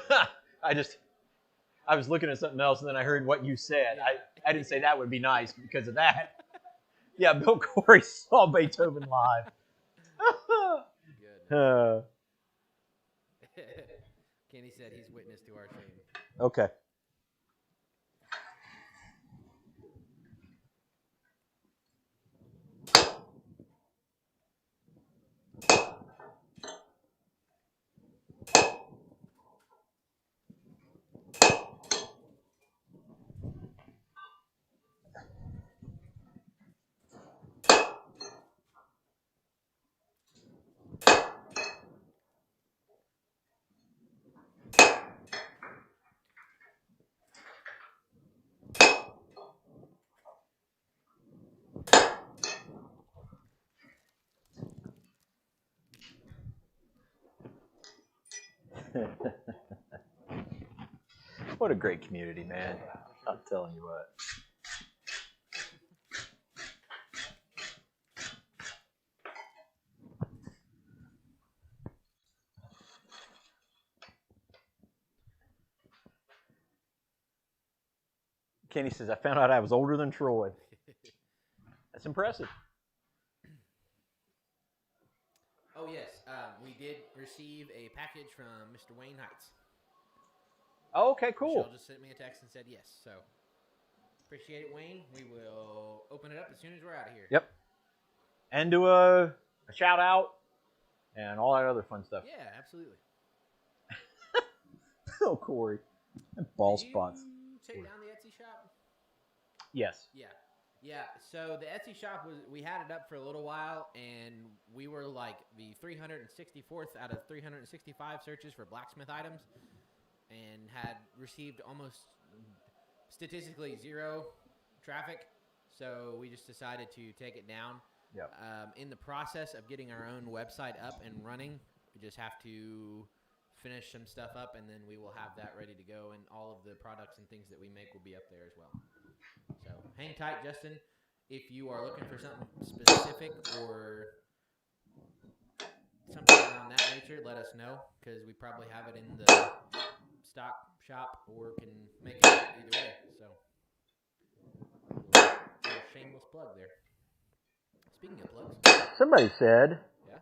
A: I was looking at something else, and then I heard what you said.
B: Yeah.
A: I didn't say that would be nice because of that. Yeah, Bill Corey saw Beethoven live.
B: Goodness.
A: Uh,
B: Kenny said he's witness to our shame.
A: okay. What a great community, man. I'm telling you what. Kenny says, I found out I was older than Troy. That's impressive.
B: Oh, yes. We did receive a package from Mr. Wayne Heights.
A: Oh, okay, cool.
B: Michelle just sent me a text and said yes. So, appreciate it, Wayne. We will open it up as soon as we're out of here.
A: Yep. And do a shout out and all that other fun stuff.
B: Yeah, absolutely.
A: Oh, Corey. Ball
B: Did
A: spots.
B: you take down the Etsy shop?
A: Yes.
B: Yeah. So the Etsy shop we had it up for a little while, and we were like the 364th out of 365 searches for blacksmith items, and had received almost statistically 0 traffic. So we just decided to take it down.
A: Yep.
B: In the process of getting our own website up and running, we just have to finish some stuff up, and then we will have that ready to go, and all of the products and things that we make will be up there as well. So hang tight, Justin. If you are looking for something specific or something around that nature, let us know, because we probably have it in the stock shop or can make it either way. So, little shameless plug there. Speaking of plugs.
A: Somebody said
B: Yeah?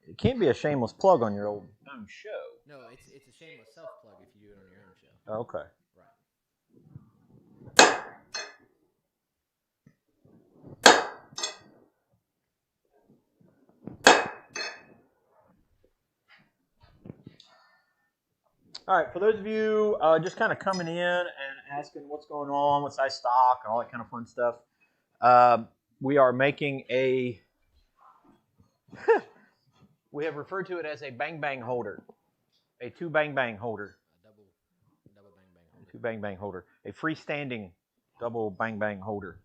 A: it can't be a shameless plug on your own show.
B: No, it's a shameless self-plug if you do it on your own show.
A: Okay.
B: Right.
A: All right, for those of you just kind of coming in and asking what's going on with size stock and all that kind of fun stuff, we are making a, we have referred to it as a bang bang holder, a 2 bang bang holder.
B: Double bang bang holder.
A: 2 bang bang holder, a freestanding double bang bang holder.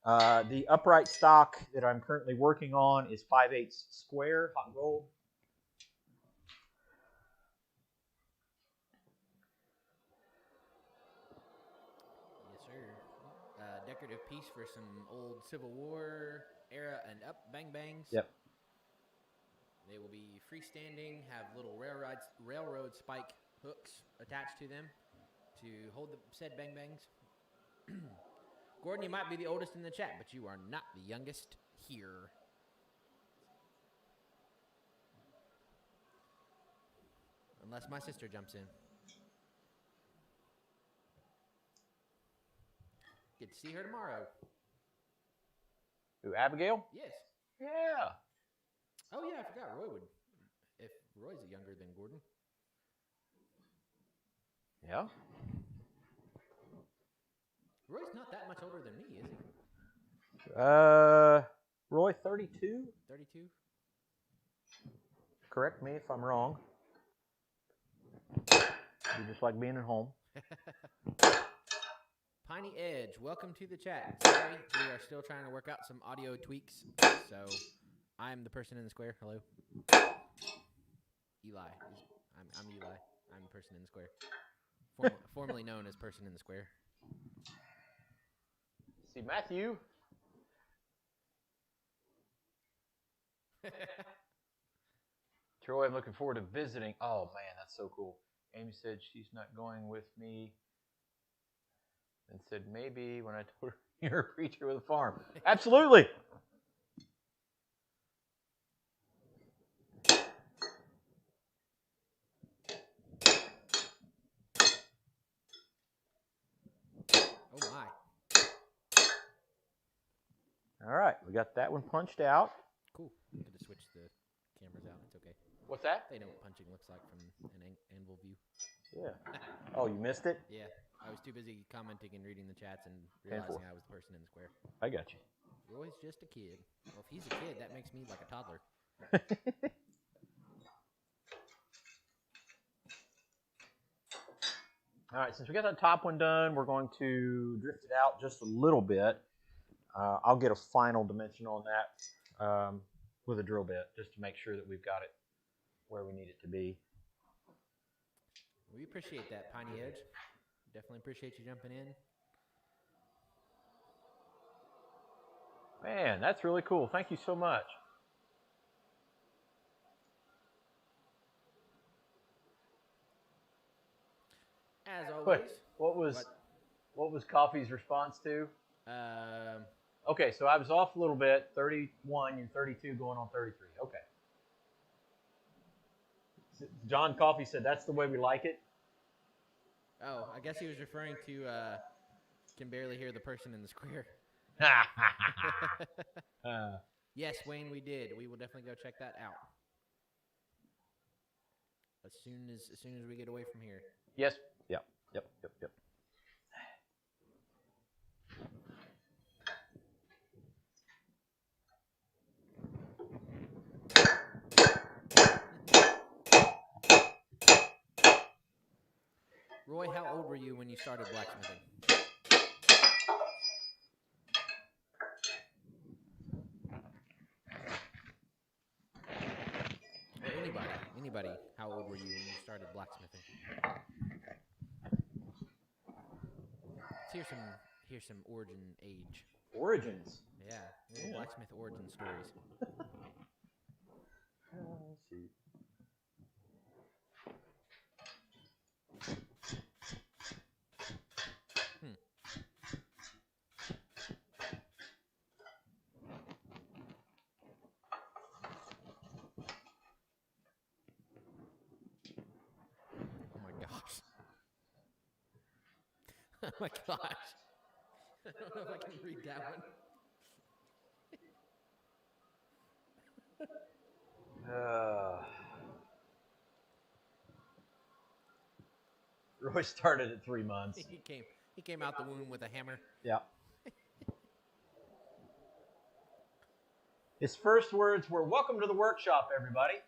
A: The upright stock that I'm currently working on is 5/8 square, hot rolled.
B: Yes, sir. Decorative piece for some old Civil War era and up bang bangs.
A: Yep.
B: They will be freestanding, have little railroad spike hooks attached to them to hold the said bang bangs. Gordon, you might be the oldest in the chat, but you are not the youngest here. Unless my sister jumps in. Get to see her tomorrow.
A: Who, Abigail?
B: Yes.
A: Yeah.
B: Oh, yeah, I forgot Roy would. If Roy's younger than Gordon.
A: Yeah.
B: Roy's not that much older than me, is he?
A: Roy, 32?
B: 32?
A: Correct me if I'm wrong. Be just like being at home.
B: Piney Edge, welcome to the chat. Sorry, we are still trying to work out some audio tweaks. So, I'm the person in the square. Hello. Eli. I'm Eli. I'm the person in the square. Formerly known as person in the square.
A: See, Matthew. Troy, I'm looking forward to visiting. Oh, man, that's so cool. Amy said she's not going with me. And said maybe when I told her you're a preacher with a farm. Absolutely.
B: Oh, my.
A: All right, we got that one punched out.
B: Cool. Could have switched the cameras out. It's okay.
A: What's that?
B: They know what punching looks like from an Anvil view.
A: Yeah. Oh, you missed it?
B: Yeah. I was too busy commenting and reading the chats and realizing I was the person in the square.
A: I got you.
B: Roy's just a kid. Well, if he's a kid, that makes me like a toddler.
A: All right, since we got that top one done, we're going to drift it out just a little bit. I'll get a final dimension on that with a drill bit just to make sure that we've got it where we need it to be.
B: We appreciate that, Piney Edge. Definitely appreciate you jumping in.
A: Man, that's really cool. Thank you so much.
B: As always.
A: What was Coffee's response to?
B: Um,
A: Okay, so I was off a little bit. 31 and 32 going on 33. Okay. John Coffee said that's the way we like it.
B: Oh, I guess he was referring to can barely hear the person in the square. Yes, Wayne, we did. We will definitely go check that out. As soon as we get away from here.
A: Yes. Yep.
B: Roy, how old were you when you started blacksmithing? Or anybody, how old were you when you started blacksmithing? Let's hear some origin age.
A: Origins.
B: Yeah, blacksmith origin stories.
A: Let's see.
B: Oh my gosh. I don't know if I can read that one.
A: Roy started at 3 months.
B: He came out the womb with a hammer.
A: Yeah. His first words were, "Welcome to the workshop, everybody."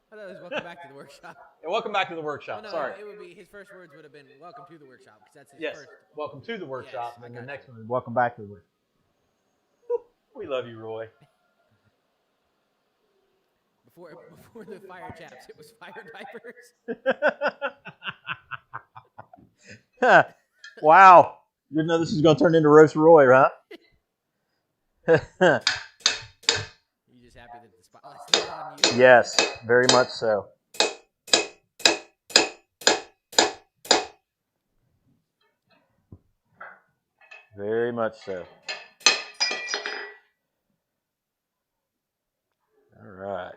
B: I thought it was welcome back to the workshop.
A: Yeah, welcome back to the workshop.
B: No,
A: sorry.
B: It would be his first words would have been welcome to the workshop because that's his first.
A: Welcome to the workshop.
B: Yes,
A: and the next one is welcome back to the workshop. We love you, Roy.
B: Before the fire chaps, it was fire diapers.
A: Wow. You know this is going to turn into Roast Roy, huh?
B: You just happy that the spotlight's not on you?
A: Yes, very much so. Very much so. All right.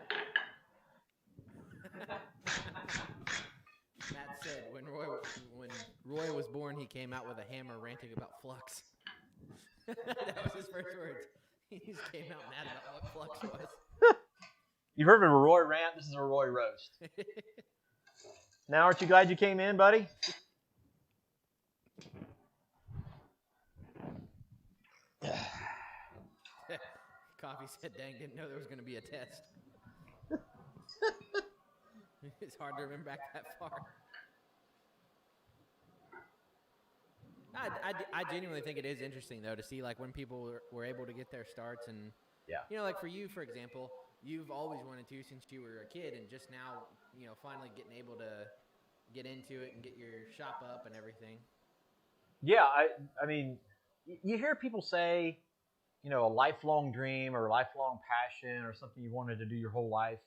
B: Matt said when Roy was born, he came out with a hammer ranting about flux. That was his first words. He just came out mad about what flux was.
A: You've heard of a Roy rant? This is a Roy roast. Now, aren't you glad you came in, buddy?
B: Coffee said, dang, didn't know there was going to be a test. It's hard to remember back that far. I genuinely think it is interesting though to see like when people were able to get their starts, and
A: Yeah.
B: like for you, for example, you've always wanted to since you were a kid, and just now, finally getting able to get into it and get your shop up and everything.
A: Yeah, I mean, you hear people say, a lifelong dream or lifelong passion or something you wanted to do your whole life.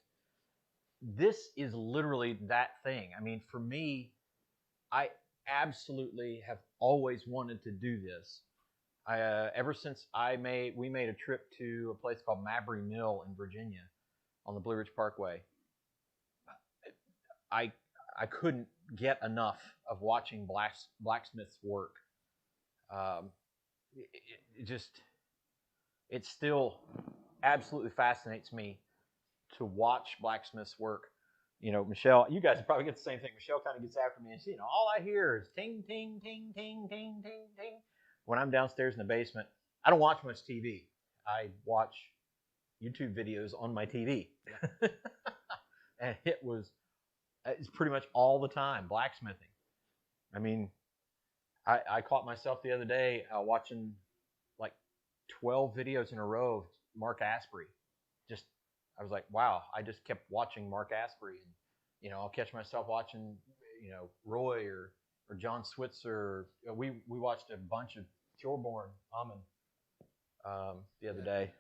A: This is literally that thing. I mean, for me, I absolutely have always wanted to do this. Ever since we made a trip to a place called Mabry Mill in Virginia on the Blue Ridge Parkway. I I couldn't get enough of watching blacksmiths work. Um, it just it still absolutely fascinates me to watch blacksmiths work. Michelle, you guys probably get the same thing. Michelle kind of gets after me, and all I hear is ting, ting, ting, ting, ting, ting, ting. When I'm downstairs in the basement, I don't watch much TV. I watch YouTube videos on my TV, and it's pretty much all the time blacksmithing. I mean, I caught myself the other day watching like 12 videos in a row of Mark Asprey. Just, I was like, wow, I just kept watching Mark Asprey. And, I'll catch myself watching, Roy or John Switzer. We watched a bunch of Shoreborn Amen the other day.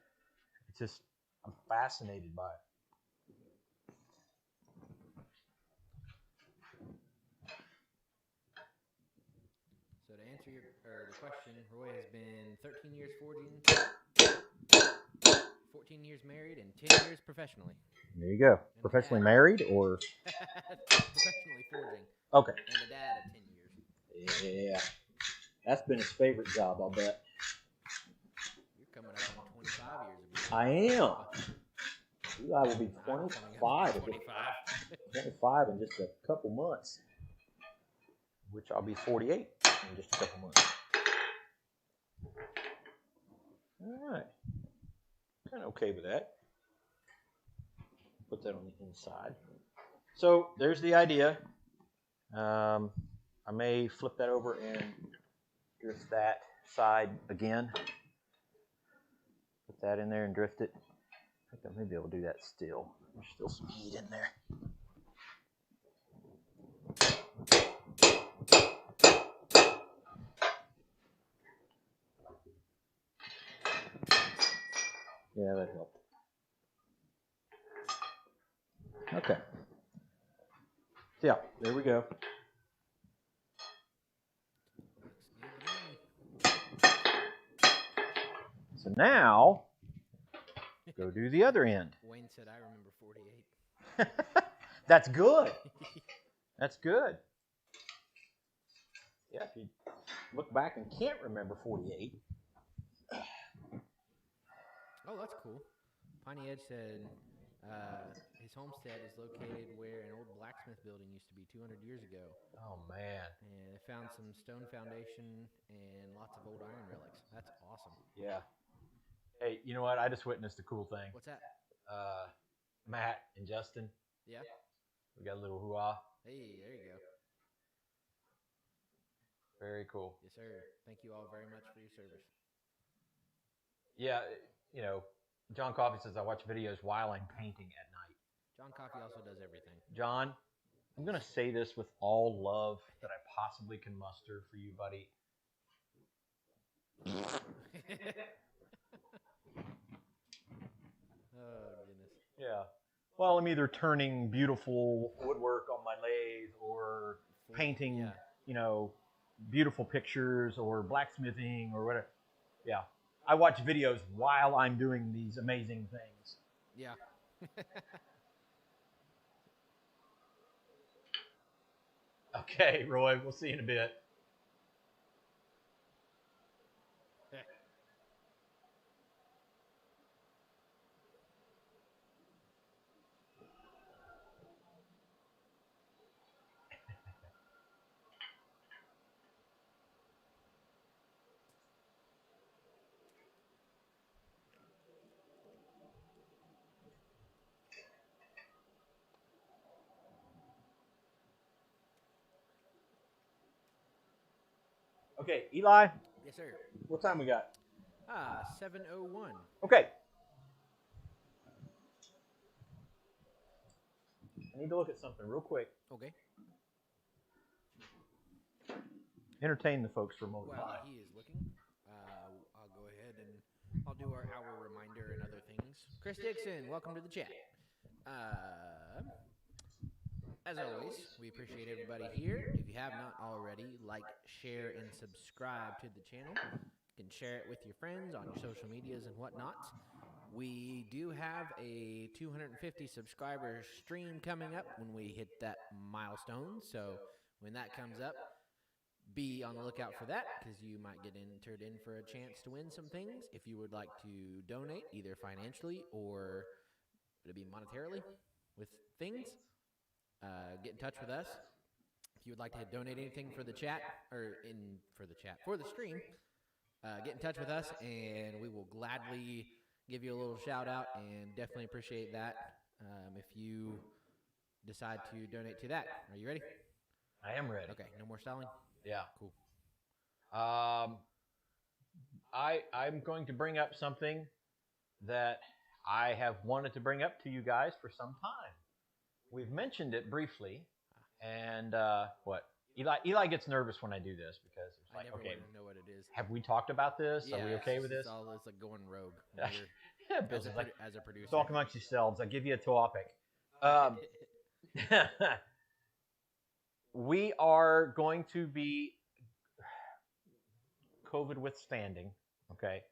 A: It's just, I'm fascinated by it.
B: So to answer the question, Roy has been 13 years forging, 14 years married, and 10 years professionally.
A: There you go. And professionally married or?
B: Professionally forging.
A: Okay.
B: And a dad of 10 years.
A: Yeah. That's been his favorite job, I'll bet.
B: You're coming up on 25 years of
A: I am. Eli will be 25. 25 in just a couple months. Which I'll be 48 in just a couple months. All right. Kind of okay with that. Put that on the inside. So there's the idea. I may flip that over and drift that side again. Put that in there and drift it. I think I may be able to do that still. There's still some heat in there. Yeah, that helped. Okay. So yeah, there we go. So now, go do the other end.
B: Wayne said, I remember 48.
A: That's good. That's good. Yeah, if you look back and can't remember 48.
B: Oh, that's cool. Piney Edge said his homestead is located where an old blacksmith building used to be 200 years ago.
A: Oh, man.
B: And they found some stone foundation and lots of old iron relics. That's awesome.
A: Yeah. Hey, you know what? I just witnessed a cool thing.
B: What's that?
A: Matt and Justin.
B: Yeah.
A: We got a little hoo-ah.
B: Hey, there you go.
A: Very cool.
B: Yes, sir. Thank you all very much for your service.
A: Yeah, John Coffey says I watch videos while I'm painting at night.
B: John Coffey also does everything.
A: John, I'm going to say this with all love that I possibly can muster for you, buddy.
B: Oh, goodness.
A: Yeah. Well, I'm either turning beautiful woodwork on my lathe or painting, beautiful pictures or blacksmithing or whatever. Yeah. I watch videos while I'm doing these amazing things.
B: Yeah.
A: Okay, Roy, we'll see you in a bit. Okay, Eli,
B: Yes, sir.
A: what time we got?
B: 7:01.
A: Okay. I need to look at something real quick.
B: Okay.
A: Entertain the folks for a moment.
B: While he is looking, I'll go ahead and I'll do our hour reminder and other things. Chris Dixon, welcome to the chat. As always, we appreciate everybody here. If you have not already, like, share, and subscribe to the channel. You can share it with your friends on your social medias and whatnot. We do have a 250 subscriber stream coming up when we hit that milestone. So when that comes up, be on the lookout for that because you might get entered in for a chance to win some things. If you would like to donate, either financially or it'll be monetarily with things, get in touch with us. If you would like to donate anything for the chat for the stream, get in touch with us and we will gladly give you a little shout out and definitely appreciate that if you decide to donate to that. Are you ready?
A: I am ready.
B: Okay, no more stalling?
A: Yeah.
B: Cool.
A: I'm going to bring up something that I have wanted to bring up to you guys for some time. We've mentioned it briefly, and what? Eli gets nervous when I do this because it's like,
B: I never
A: okay,
B: want to know what it is.
A: have we talked about this?
B: Yeah,
A: Are we okay with this?
B: It's like going rogue.
A: Bill's like,
B: As a producer.
A: talk amongst yourselves. I give you a topic. We are going to be COVID withstanding. Okay,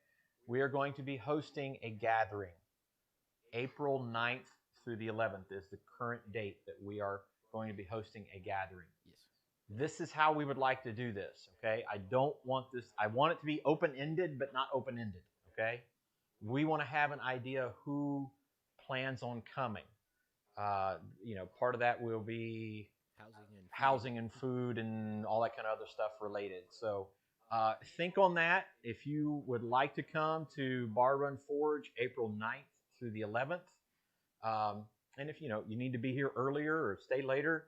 A: we are going to be hosting a gathering. April 9th through the 11th is the current date that we are going to be hosting a gathering.
B: Yes.
A: This is how we would like to do this, okay? I don't want this, I want it to be open-ended, but not open-ended, okay? We want to have an idea who plans on coming. Part of that will be housing and food and all that kind of other stuff related. So think on that. If you would like to come to Bar Run Forge April 9th through the 11th, and if you need to be here earlier or stay later,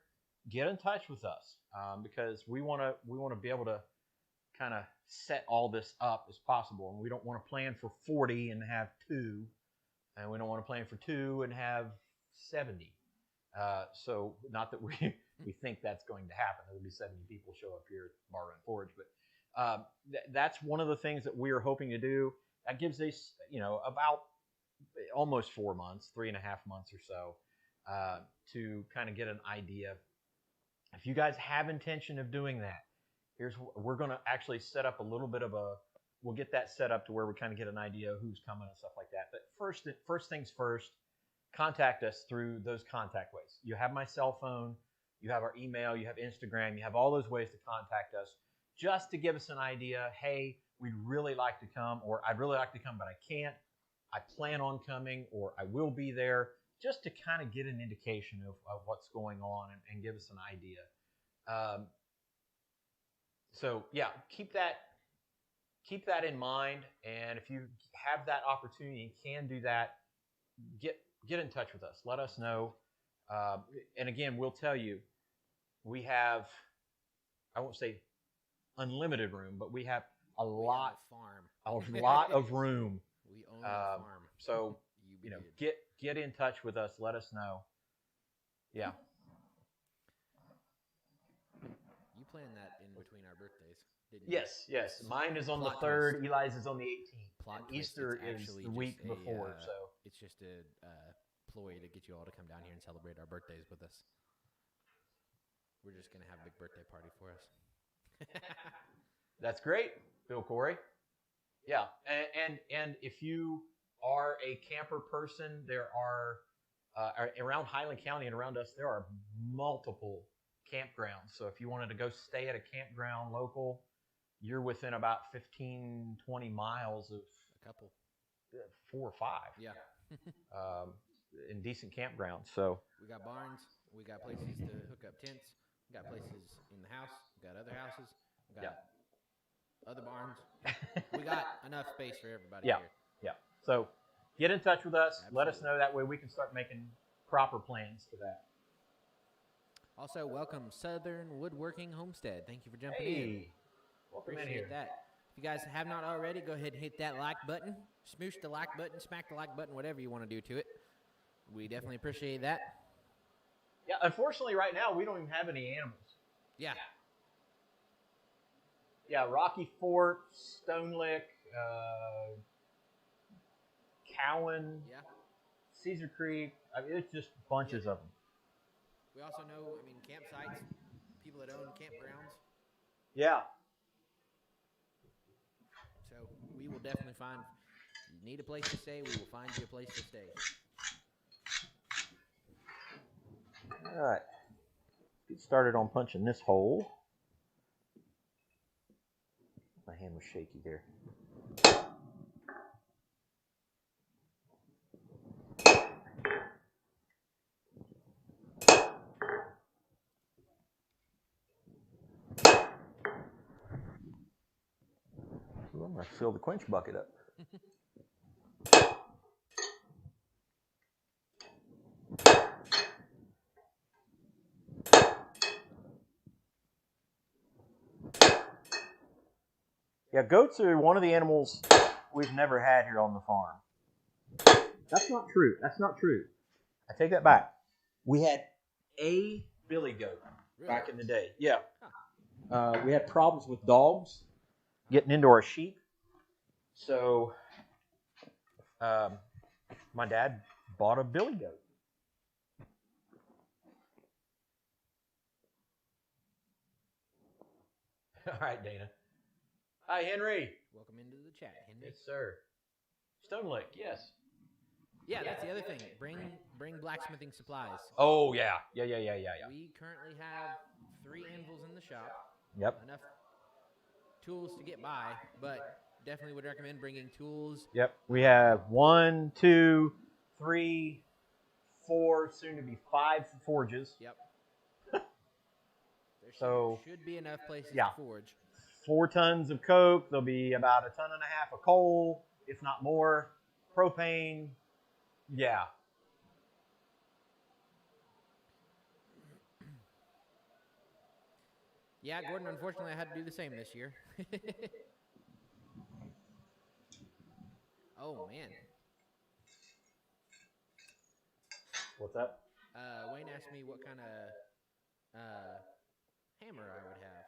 A: get in touch with us because we want to be able to kind of set all this up as possible, and we don't want to plan for 40 and have 2, and we don't want to plan for 2 and have 70. So not that we think that's going to happen. There will be 70 people show up here at Bar Run Forge, but that's one of the things that we are hoping to do. That gives us about almost 4 months, 3.5 months or so, to kind of get an idea. If you guys have intention of doing that, we're going to actually set up a little bit of we'll get that set up to where we kind of get an idea of who's coming and stuff like that. But first things first, contact us through those contact ways. You have my cell phone, you have our email, you have Instagram, you have all those ways to contact us just to give us an idea. Hey, we'd really like to come, or I'd really like to come, but I can't. I plan on coming, or I will be there, just to kind of get an indication of what's going on and give us an idea. So yeah, keep that in mind. And if you have that opportunity, can do that, get in touch with us. Let us know. And again, we'll tell you, we have, I won't say unlimited room, but we have a lot of room.
B: We own a farm.
A: So get in touch with us. Let us know. Yeah.
B: You planned that in between our birthdays, didn't you?
A: Yes. Mine is on the 3rd. Eli's is on the 18th.
B: And
A: Easter is the week before. So
B: it's just a ploy to get you all to come down here and celebrate our birthdays with us. We're just gonna have a big birthday party for us.
A: That's great, Bill Corey. Yeah, and if you are a camper person, there are around Highland County and around us, there are multiple campgrounds. So if you wanted to go stay at a campground local, you're within about 15, 20 miles of
B: a couple,
A: 4 or 5.
B: Yeah.
A: In decent campgrounds. So
B: we got barns, we got places to hook up tents, we got places in the house, we got other houses, we got other barns. We got enough space for everybody here.
A: Yeah. So get in touch with us.
B: Absolutely.
A: Let us know. That way we can start making proper plans for that.
B: Also, welcome Southern Woodworking Homestead. Thank you for jumping in.
A: Welcome in
B: Appreciate
A: here.
B: that. If you guys have not already, go ahead and hit that like button. Smoosh the like button, smack the like button, whatever you want to do to it. We definitely appreciate that.
A: Yeah, unfortunately, right now, we don't even have any animals.
B: Yeah.
A: Yeah, Rocky Fort, Stone Lick, Cowan,
B: Yeah.
A: Cedar Creek. I mean, it's just bunches of them.
B: We also know, campsites, people that own campgrounds.
A: Yeah.
B: So we will definitely find, if you need a place to stay, we will find you a place to stay.
A: All right. Get started on punching this hole. My hand was shaky there. Ooh, I'm going to fill the quench bucket up. Yeah, goats are one of the animals we've never had here on the farm. That's not true. That's not true. I take that back. We had a billy goat back in the day. Yeah. We had problems with dogs getting into our sheep. So my dad bought a billy goat. All right, Dana. Hi, Henry.
B: Welcome into the chat, Henry.
A: Yes, sir. Stone Lake, yes.
B: Yeah, that's the other thing. Bring blacksmithing supplies.
A: Oh, yeah. Yeah.
B: We currently have 3 anvils in the shop.
A: Yep.
B: Enough tools to get by, but definitely would recommend bringing tools.
A: Yep. We have 1, 2, 3, 4, soon to be 5 forges.
B: Yep.
A: So
B: should be enough places to forge.
A: 4 tons of coke. There'll be about 1.5 tons of coal, if not more. Propane. Yeah.
B: Yeah, Gordon, unfortunately, I had to do the same this year. Oh, man.
A: What's that?
B: Wayne asked me what kind of hammer I would have.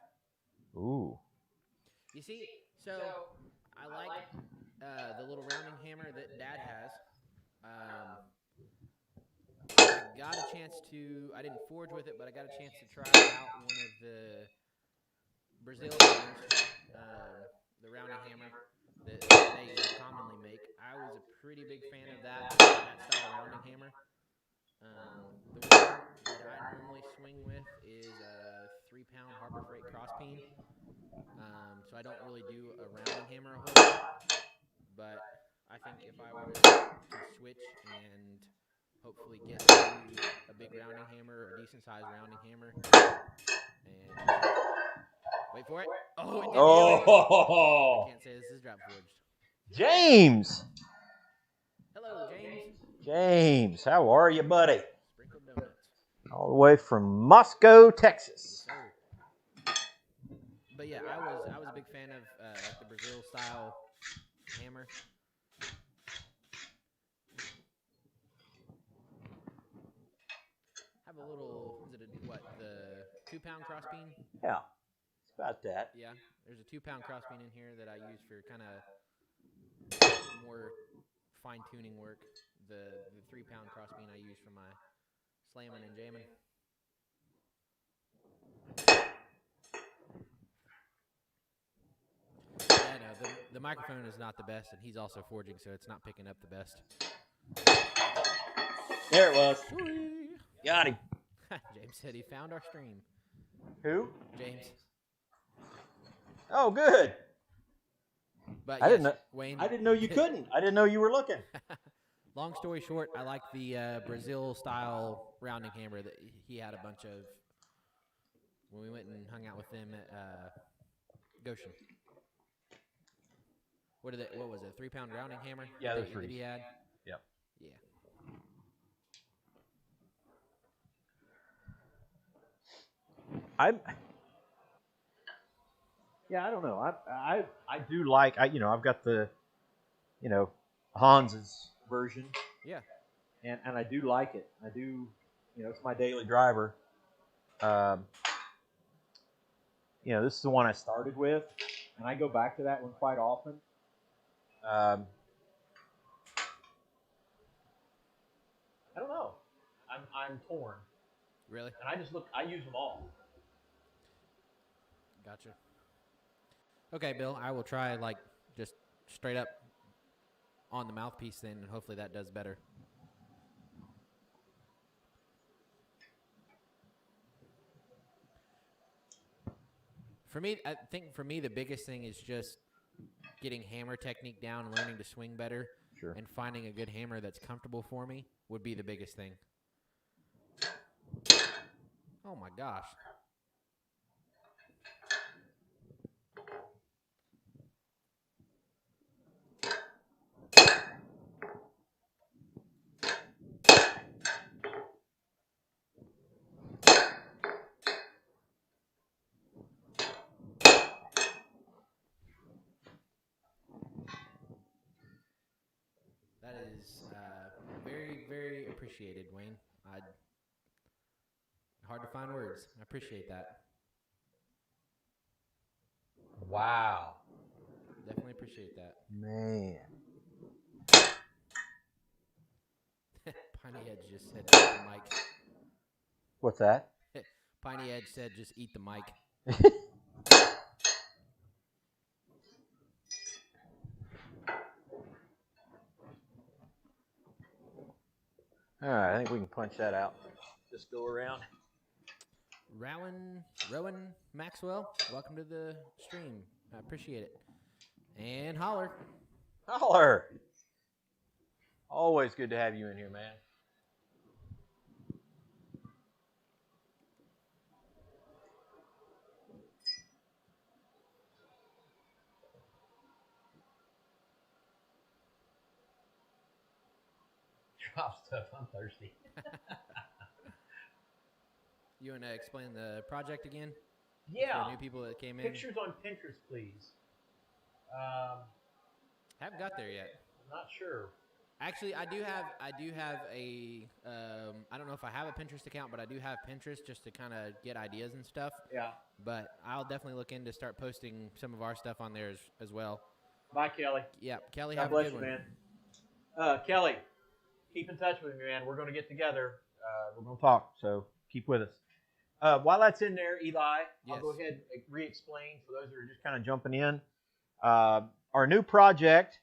A: Ooh.
B: You see, so I like the little rounding hammer that Dad has. I got a chance to, I didn't forge with it, but I got a chance to try out one of the Brazil hammers, the rounding hammer that they commonly make. I was a pretty big fan of that style rounding hammer. The one that I normally swing with is a 3-pound Harbor Freight Crosspeen. So I don't really do a rounding hammer a whole lot. But I think if I were to switch and hopefully get a big rounding hammer, a decent sized rounding hammer, and wait for it. Oh, it did.
A: Oh!
B: I can't say this is drop forged.
A: James!
B: Hello, James.
A: James, how are you, buddy?
B: Sprinkled donuts.
A: All the way from Moscow, Texas.
B: Yes, sir. But yeah, I was a big fan of like the Brazil style hammer. Have a little, is it the 2-pound crossbeam?
A: Yeah, it's about that.
B: Yeah, there's a 2-pound crossbeam in here that I use for kind of more fine-tuning work. The 3-pound crossbeam I use for my slamming and jamming. Yeah, no, the microphone is not the best, and he's also forging, so it's not picking up the best.
A: There it was.
B: Sweet.
A: Got him.
B: James said he found our stream.
A: Who?
B: James.
A: Oh, good.
B: But
A: I
B: yes,
A: didn't know.
B: Wayne.
A: I didn't know you couldn't. I didn't know you were looking.
B: Long story short, I like the Brazil style rounding hammer that he had a bunch of when we went and hung out with them at Goshen. What was it? 3-pound rounding hammer?
A: Yeah,
B: that
A: those
B: he had.
A: Yep.
B: Yeah.
A: Yeah, I don't know. I do like I've got the Hans's version,
B: Yeah.
A: and I do like it. I do, it's my daily driver. Um, this is the one I started with, and I go back to that one quite often. I don't know. I'm torn,
B: Really?
A: and I just look. I use them all.
B: Gotcha. Okay, Bill. I will try like just straight up on the mouthpiece then, and hopefully that does better. For me, I think for me the biggest thing is just getting hammer technique down, learning to swing better,
A: Sure.
B: and finding a good hammer that's comfortable for me would be the biggest thing. Oh my gosh. That is very, very appreciated, Wayne. Hard to find words. I appreciate that.
A: Wow.
B: Definitely appreciate that.
A: Man.
B: Piney Edge just said, eat the mic.
A: What's that?
B: Piney Edge said, just eat the mic.
A: All right, I think we can punch that out. Just go around.
B: Rowan Maxwell, welcome to the stream. I appreciate it. And Holler.
A: Holler. Always good to have you in here, man. Drop stuff. I'm thirsty.
B: You want to explain the project again?
A: Yeah.
B: For new people that came in.
A: Pictures on Pinterest, please.
B: Haven't got there yet.
A: I'm not sure.
B: Actually, I do have a. I don't know if I have a Pinterest account, but I do have Pinterest just to kind of get ideas and stuff.
A: Yeah.
B: But I'll definitely look into start posting some of our stuff on there as well.
A: Bye, Kelly.
B: Yeah, Kelly,
A: God
B: have
A: bless
B: a good
A: you,
B: one.
A: man. Kelly, keep in touch with me, man. We're going to get together. We're going to talk, so keep with us. While that's in there, Eli,
B: Yes.
A: I'll go ahead and re-explain for those that are just kind of jumping in. Our new project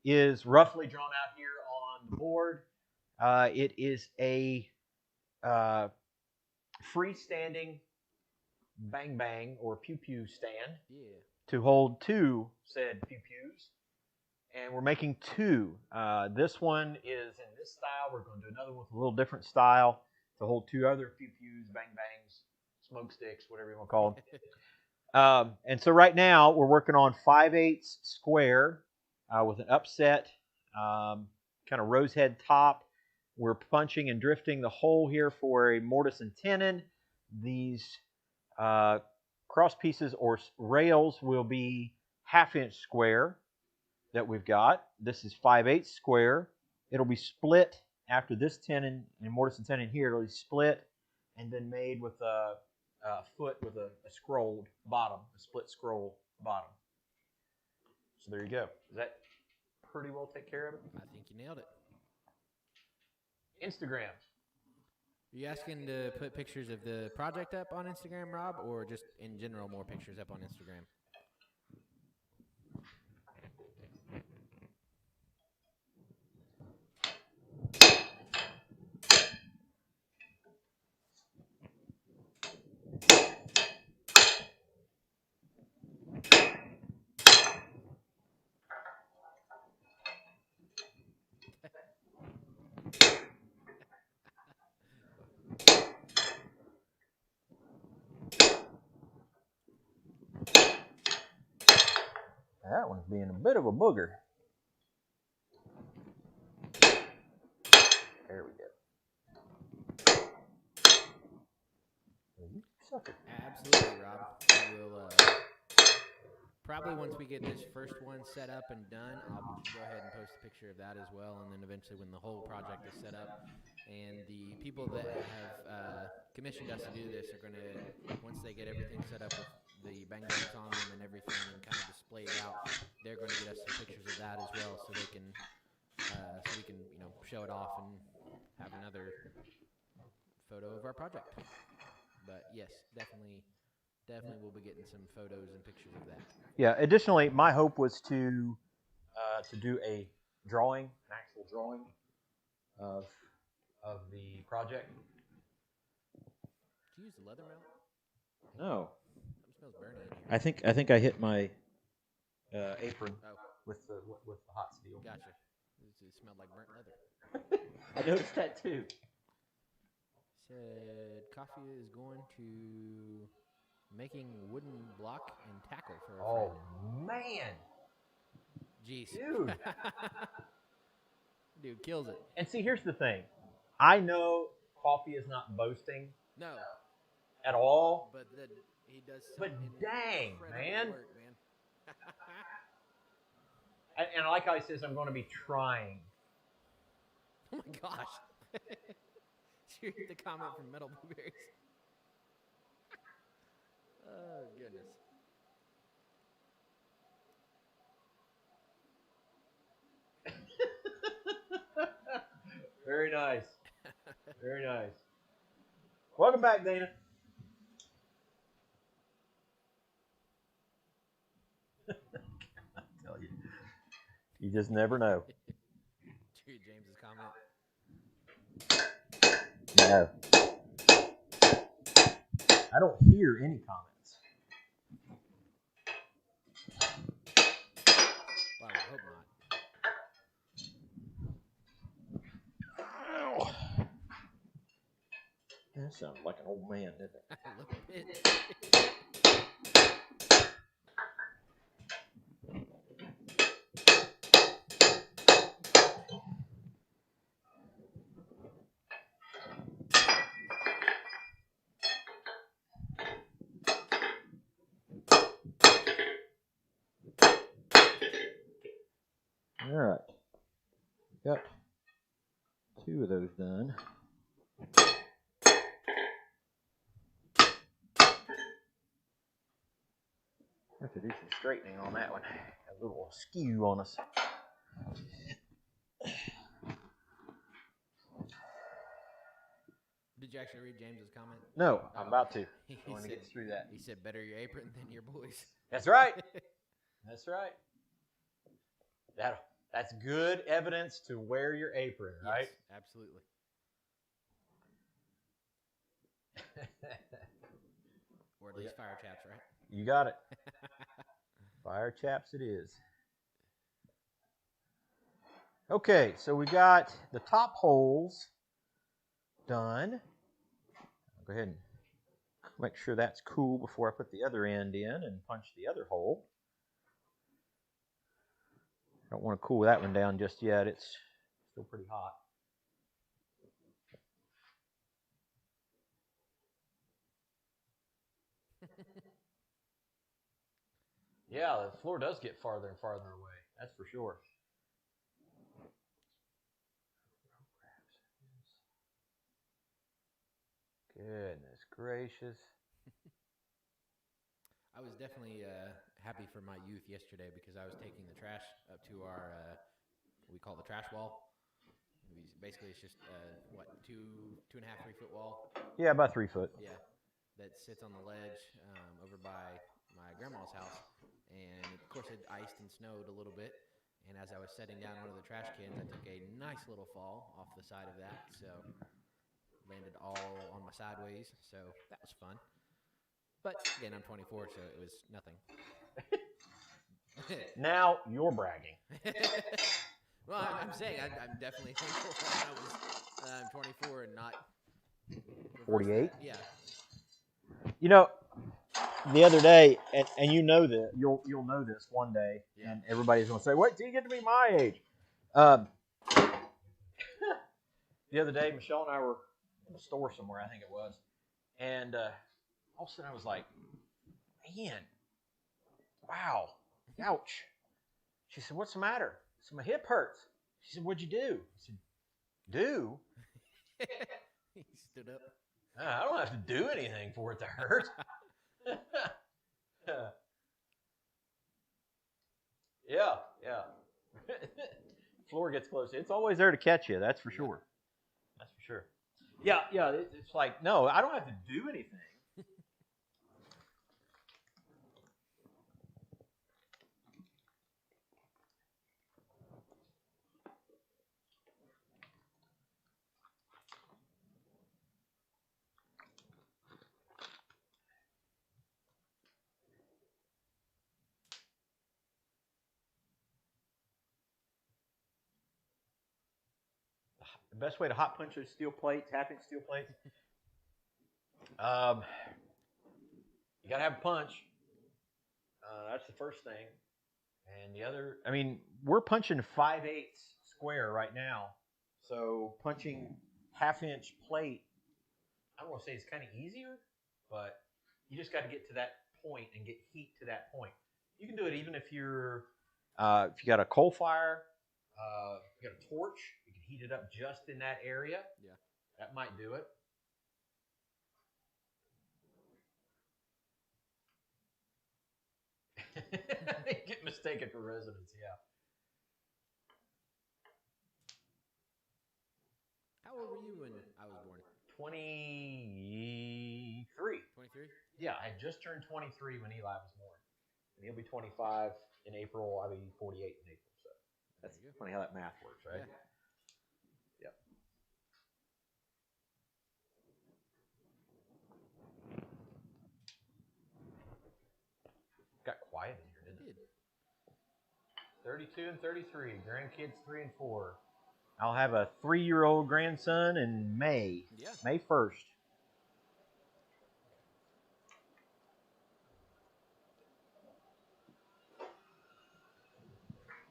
A: is roughly drawn out here on the board. It is a freestanding bang bang or pew pew stand to hold two said pew pews. And we're making two. This one is in this style. We're going to do another one with a little different style to hold two other pew pews, bang bangs, smoke sticks, whatever you want to call them. And so right now we're working on 5/8 square with an upset kind of rose head top. We're punching and drifting the hole here for a mortise and tenon. These cross pieces or rails will be 1/2 inch square that we've got. This is 5/8 square. It'll be split after this tenon and mortise and tenon here. It'll be split and then made with a foot with a scrolled bottom, a split scroll bottom. So there you go. Does that pretty well take care of it?
B: I think you nailed it.
A: Instagram.
B: Are you asking to put pictures of the project up on Instagram, Rob, or just in general more pictures up on Instagram?
A: That one's being a bit of a booger. There we go. You sucker.
B: Absolutely, Rob. Probably once we get this first one set up and done, I'll go ahead and post a picture of that as well. And then eventually when the whole project is set up, and the people that have commissioned us to do this are going to, once they get everything set up with the bang bangs on them and everything and kind of displayed out, they're going to get us some pictures of that as well, so they can, so we can, show it off and have another photo of our project. But yes, definitely we'll be getting some photos and pictures of that.
A: Yeah. Additionally, my hope was to do a drawing, an actual drawing of the project.
B: Did you use the leather mount?
A: No.
B: Something smells burny in here.
A: I think I hit my apron with the hot steel.
B: Gotcha. It smelled like burnt leather.
A: I noticed that too.
B: Said coffee is going to making wooden block and tackle for a friend.
A: Oh man.
B: Jeez.
A: Dude.
B: Dude kills it.
A: And see, here's the thing. I know coffee is not boasting.
B: No.
A: At all.
B: But he does some
A: But dang, man.
B: Work, man.
A: And like I says, I'm going to be trying.
B: Oh my gosh. Did you read the comment from Metal Blueberries? Oh, goodness.
A: Very nice. Very nice. Welcome back, Dana. I tell you, you just never know.
B: Did you read James's comment?
A: No. I don't hear any comments.
B: Well, I hope not.
A: Ow. That sounded like an old man, didn't it?
B: A little bit.
A: All right. Got 2 of those done. I have to do some straightening on that one. A little skew on us.
B: Did you actually read James's comment?
A: No, I'm about to. I want to get through that.
B: He said, better your apron than your boys.
A: That's right. That's right. That's good evidence to wear your apron, right?
B: Yes, absolutely. Or at least fire chaps, right?
A: You got it. Fire chaps it is. Okay, so we got the top holes done. I'll go ahead and make sure that's cool before I put the other end in and punch the other hole. I don't want to cool that one down just yet. It's still pretty hot. Yeah, the floor does get farther and farther away. That's for sure. Goodness gracious.
B: I was definitely happy for my youth yesterday because I was taking the trash up to our, what we call the trash wall. Basically, it's just, 2.5, 3 foot wall?
A: Yeah, about 3 foot.
B: Yeah, that sits on the ledge over by my grandma's house. And, of course, it iced and snowed a little bit. And as I was setting down one of the trash cans, I took a nice little fall off the side of that. So, landed all on my sideways. So, that was fun. But, again, I'm 24, so it was nothing.
A: Now you're bragging.
B: Well, I'm saying I'm definitely thankful that I was 24 and not
A: 48?
B: Yeah.
A: You know, the other day, and you know that you'll know this one day,
B: Yeah.
A: and everybody's going to say, "Wait till you get to be my age." The other day, Michelle and I were in the store somewhere, I think it was, and all of a sudden I was like, "Man, wow, Ouch. She said, what's the matter? I said, my hip hurts. She said, what'd you do? I said, do?
B: He stood up.
A: I don't have to do anything for it to hurt. Yeah. Floor gets close. It's always there to catch you. That's for sure. That's for sure. Yeah. It's like, no, I don't have to do anything. The best way to hot punch those steel plates, half-inch steel plates, you got to have a punch. That's the first thing. And the other, I mean, we're punching 5/8 square right now. So punching half-inch plate, I don't want to say it's kind of easier, but you just got to get to that point and get heat to that point. You can do it even if you got a coal fire, you got a torch, you can heat it up just in that area.
B: Yeah.
A: That might do it. Get mistaken for residents, yeah.
B: How old were you when I was born?
A: 23.
B: 23?
A: Yeah, I had just turned 23 when Eli was born. And he'll be 25 in April. I'll be 48 in April. So that's funny how that math works, right? Yeah. Yep. Got quiet in here, didn't it? 32 and 33. Grandkids 3 and 4. I'll have a 3-year-old grandson in May.
B: Yeah.
A: May 1st.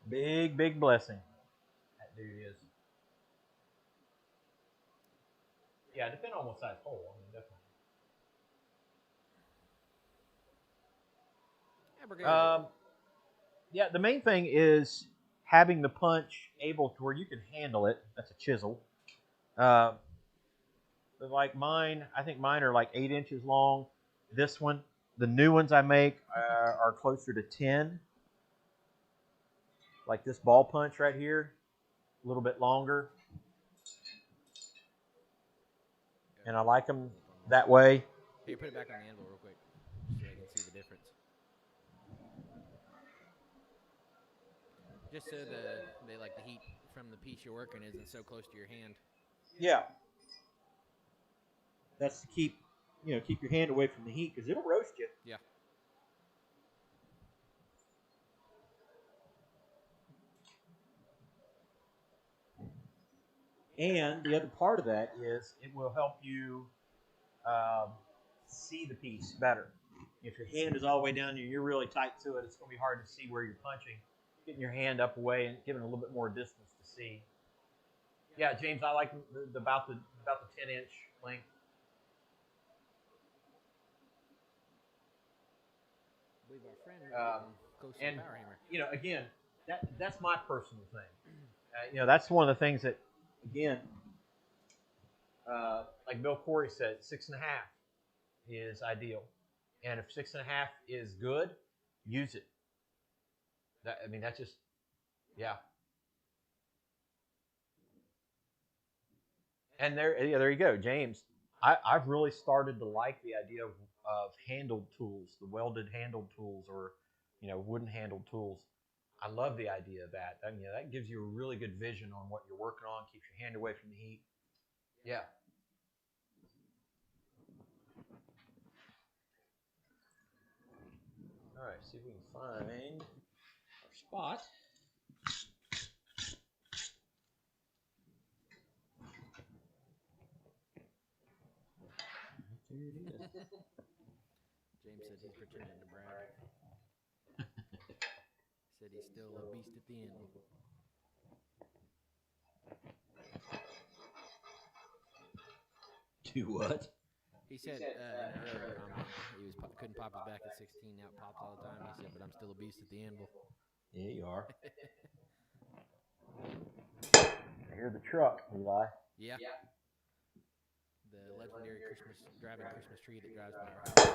A: Big blessing. That dude is. Yeah, depending on what size hole. I mean, definitely. Yeah, the main thing is having the punch able to where you can handle it. That's a chisel. But like mine, I think mine are like 8 inches long. This one, the new ones I make are closer to 10. Like this ball punch right here, a little bit longer. And I like them that way.
B: Here, put it back on the anvil real quick so they can see the difference. Just so they like the heat from the piece you're working isn't so close to your hand.
A: Yeah. That's to keep your hand away from the heat because it'll roast you.
B: Yeah.
A: And the other part of that is it will help you see the piece better. If your hand is all the way down and you're really tight to it, it's going to be hard to see where you're punching. Getting your hand up away and giving it a little bit more distance to see. Yeah, James, I like about the 10-inch length.
B: I believe our friend goes to the power hammer.
A: Again, that's my personal thing. That's one of the things that, again, like Bill Corey said, 6.5 is ideal. And if 6.5 is good, use it. That's just, yeah. And there you go, James. I've really started to like the idea of handled tools, the welded handled tools, or wooden handled tools. I love the idea of that. That gives you a really good vision on what you're working on, keeps your hand away from the heat. Yeah. All right, see if we can find our spot. There it is.
B: James said he's pretending to brag. Said he's still a beast at the end.
A: Do what?
B: He said in an earlier comment he couldn't pop his back at 16. Now it pops all the time. He said, but I'm still a beast at the anvil.
A: Yeah, you are. I hear the truck, Eli.
B: Yeah. The legendary driving Christmas tree that drives by our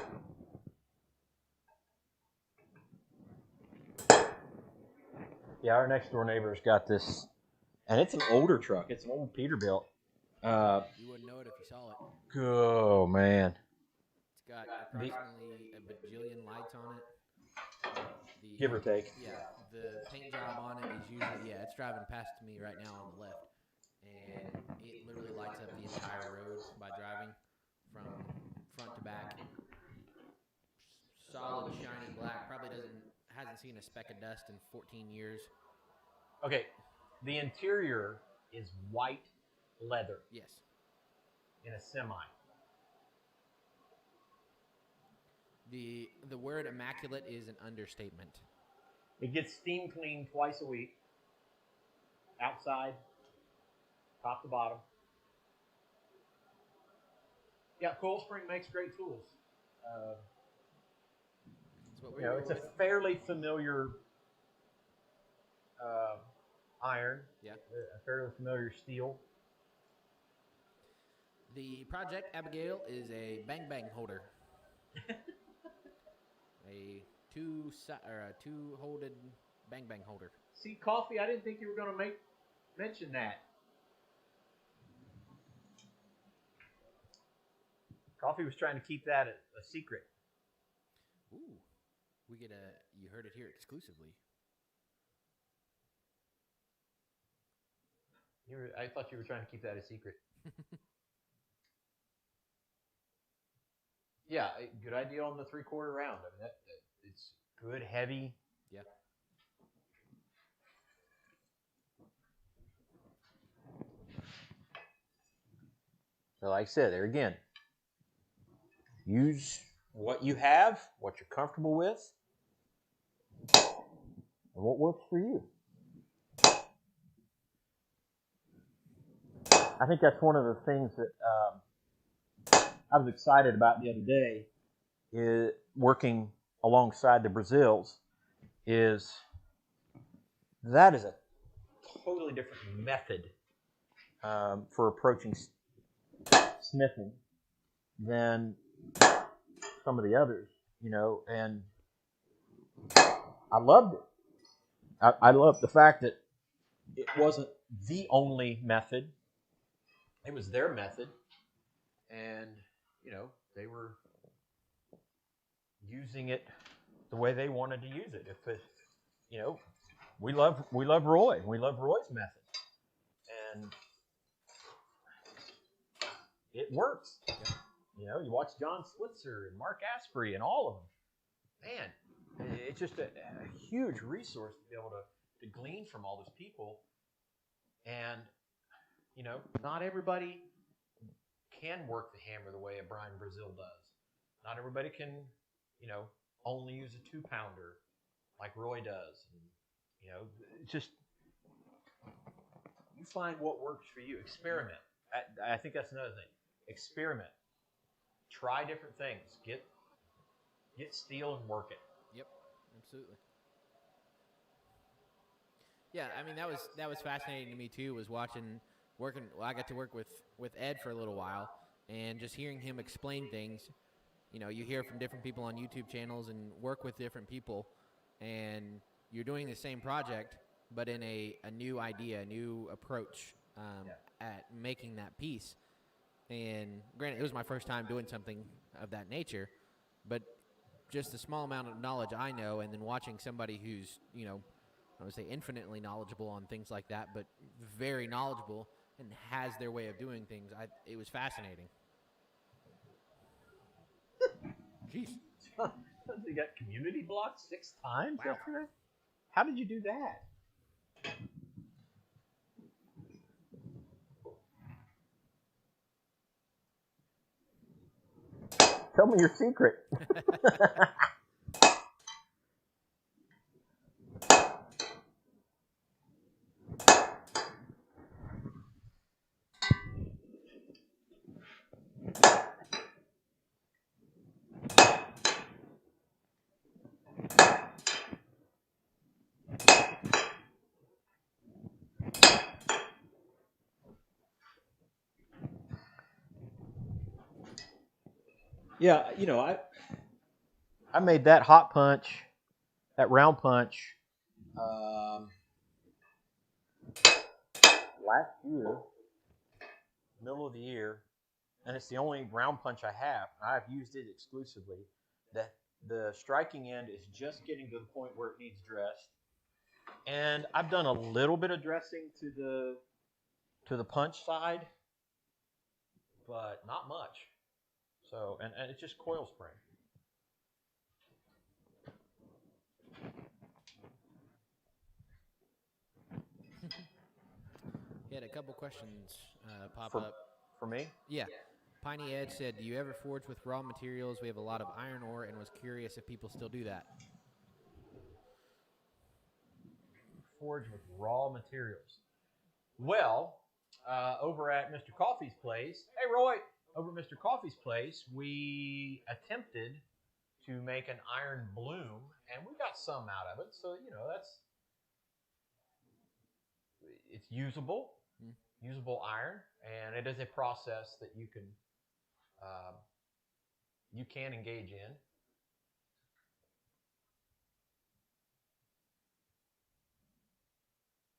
B: house.
A: Yeah, our next door neighbor's got this, and it's an older truck. It's an old Peterbilt.
B: You wouldn't know it if you saw it.
A: Oh man.
B: It's got approximately a bajillion lights on it.
A: Give or take.
B: Yeah, the paint job on it is usually, it's driving past me right now on the left. And it literally lights up the entire road by driving from front to back. Solid, shiny black. Probably hasn't seen a speck of dust in 14 years.
A: Okay, the interior is white leather.
B: Yes.
A: In a semi.
B: The word immaculate is an understatement.
A: It gets steam cleaned twice a week. Outside, top to bottom. Yeah, Coil Spring makes great tools. It's a fairly familiar iron.
B: Yeah.
A: A fairly familiar steel.
B: The Project Abigail is a bang holder. A two-holded bang holder.
A: See, Coffee, I didn't think you were going to mention that. Coffee was trying to keep that a secret.
B: Ooh, you heard it here exclusively.
A: I thought you were trying to keep that a secret. Yeah, good idea on the 3/4 round. I mean, it's good, heavy.
B: Yeah.
A: So like I said, there again, use what you have, what you're comfortable with, and what works for you. I think that's one of the things that I was excited about the other day, is working alongside the Brazils, is that is a totally different method for approaching smithing than some of the others, and I loved it. I loved the fact that it wasn't the only method. It was their method, and they were using it the way they wanted to use it. We love Roy. We love Roy's method, and it works. You watch John Switzer and Mark Asprey and all of them. Man, it's just a huge resource to be able to glean from all those people. And not everybody can work the hammer the way a Brian Brazil does. Not everybody can, only use a 2-pounder like Roy does. And, it's just, you find what works for you. Experiment. I think that's another thing. Experiment. Try different things. Get steel and work it.
B: Yep, absolutely. Yeah, I mean that was fascinating to me too. Was working. Well, I got to work with Ed for a little while, and just hearing him explain things. You hear from different people on YouTube channels and work with different people, and you're doing the same project, but in a new idea, a new approach at making that piece. And granted, it was my first time doing something of that nature, but just the small amount of knowledge I know, and then watching somebody who's, I would say infinitely knowledgeable on things like that, but very knowledgeable and has their way of doing things, it was fascinating. Jeez.
A: You got community blocked 6 times?
B: Wow.
A: How did you do that? Tell me your secret. Yeah, I made that hot punch, that round punch, um, last year, middle of the year, and it's the only round punch I have. I've used it exclusively. The striking end is just getting to the point where it needs dressed, and I've done a little bit of dressing to the punch side, but not much. So, and it's just coil spring.
B: He had a couple questions pop
A: For,
B: up.
A: for me?
B: Yeah. Piney Ed said, do you ever forge with raw materials? We have a lot of iron ore and was curious if people still do that.
A: Forge with raw materials. Well, over at Mr. Coffee's place, hey Roy, over at Mr. Coffee's place, we attempted to make an iron bloom, and we got some out of it. So it's usable, usable iron, and it is a process that you can engage in.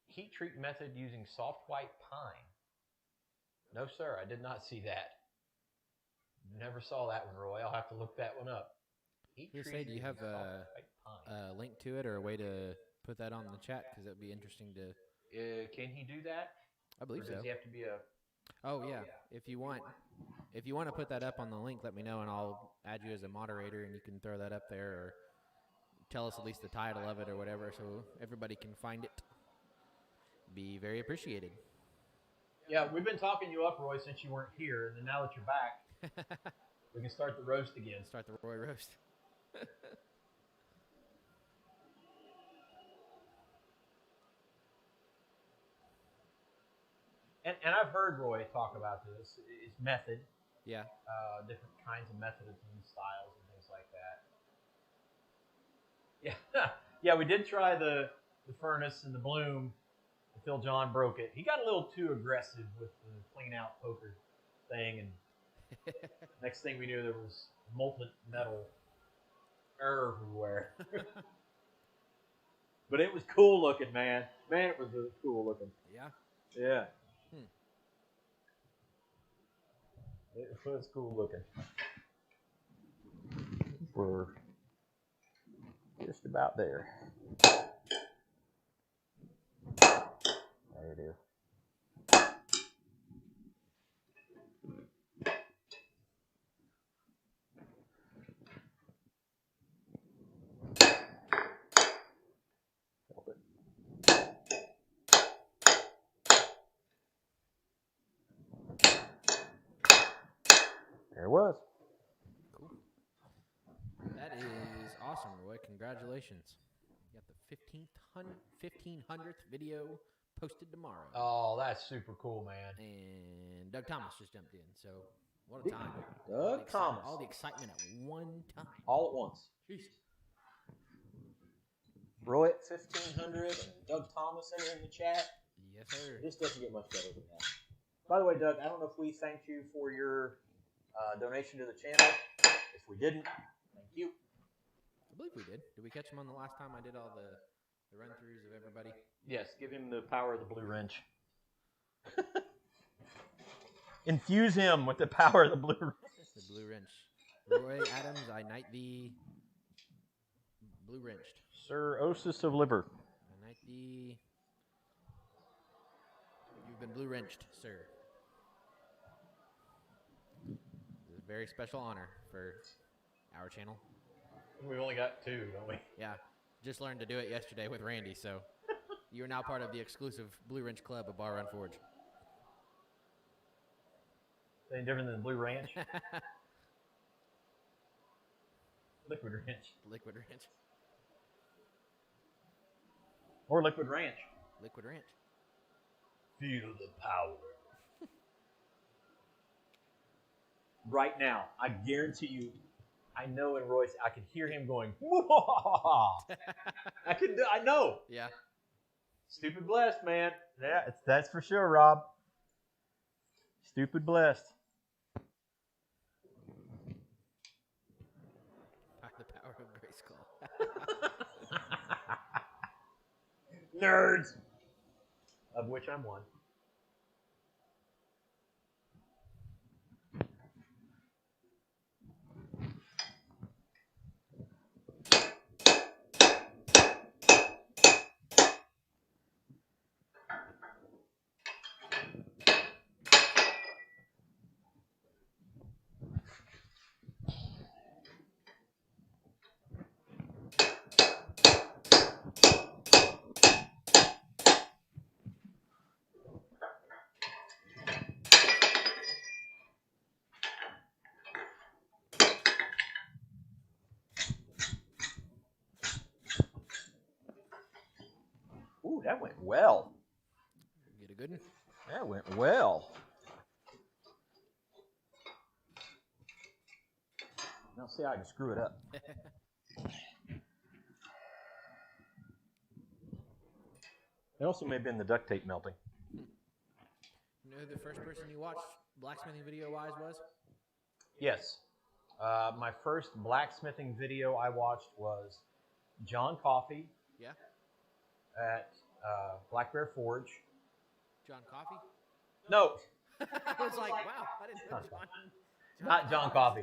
A: Heat treat method using soft white pine. No, sir, I did not see that. Never saw that one, Roy. I'll have to look that one up.
B: Do you have a link to it or a way to put that on the chat? Because that would be interesting to.
A: Can he do that?
B: I believe so.
A: Does he have to be a?
B: Oh yeah. If you want to put that up on the link, let me know and I'll add you as a moderator and you can throw that up there or tell us at least the title of it or whatever so everybody can find it. Be very appreciated.
A: Yeah, we've been talking you up, Roy, since you weren't here, and then now that you're back, we can start the roast again.
B: Start the Roy roast.
A: And I've heard Roy talk about this. His method.
B: Yeah.
A: Different kinds of methods and styles and things like that. Yeah, yeah. We did try the furnace and the bloom until John broke it. He got a little too aggressive with the clean out poker thing, and next thing we knew, there was molten metal everywhere. But it was cool looking, man. Man, it was really cool looking.
B: Yeah.
A: Yeah. It was cool looking. We're just about there. There it is. There it was.
B: Cool. That is awesome, Roy. Congratulations. You got the 1500th video posted tomorrow.
A: Oh, that's super cool, man.
B: And Doug Thomas just jumped in, so what a time.
A: Doug Thomas.
B: All the excitement at one time.
A: All at once.
B: Jeez.
A: Roy at 1500 and Doug Thomas in the chat.
B: Yes, sir.
A: This doesn't get much better than that. By the way, Doug, I don't know if we thanked you for your donation to the channel. If we didn't, thank you.
B: I believe we did. Did we catch him on the last time I did all the run-throughs of everybody?
A: Yes, give him the power of the blue wrench. Infuse him with the power of the blue wrench.
B: The blue wrench. Roy Adams, I knight thee blue wrenched.
A: Sir Osis of Liver.
B: I knight thee. You've been blue wrenched, sir. This is a very special honor for our channel.
A: We've only got two, don't we?
B: Yeah. Just learned to do it yesterday with Randy, so you're now part of the exclusive Blue Wrench Club of Bar Run Forge.
A: Anything different than Blue Ranch? Liquid Ranch.
B: Liquid Ranch.
A: Or Liquid Ranch.
B: Liquid Ranch.
A: Feel the power. Right now, I guarantee you, I know in Royce, I can hear him going, I know.
B: Yeah.
A: Stupid blessed, man. Yeah, that's for sure, Rob. Stupid blessed.
B: Gray Skull.
A: Nerds. Of which I'm one. Ooh, that went well.
B: Get a good one?
A: That went well. Now see how I can screw it up. It also may have been the duct tape melting.
B: You know who the first person you watched blacksmithing video-wise was?
A: Yes. My first blacksmithing video I watched was John Coffey
B: Yeah?
A: at Black Bear Forge.
B: John Coffey?
A: No,
B: I was like, wow, I didn't know John.
A: not John Coffey.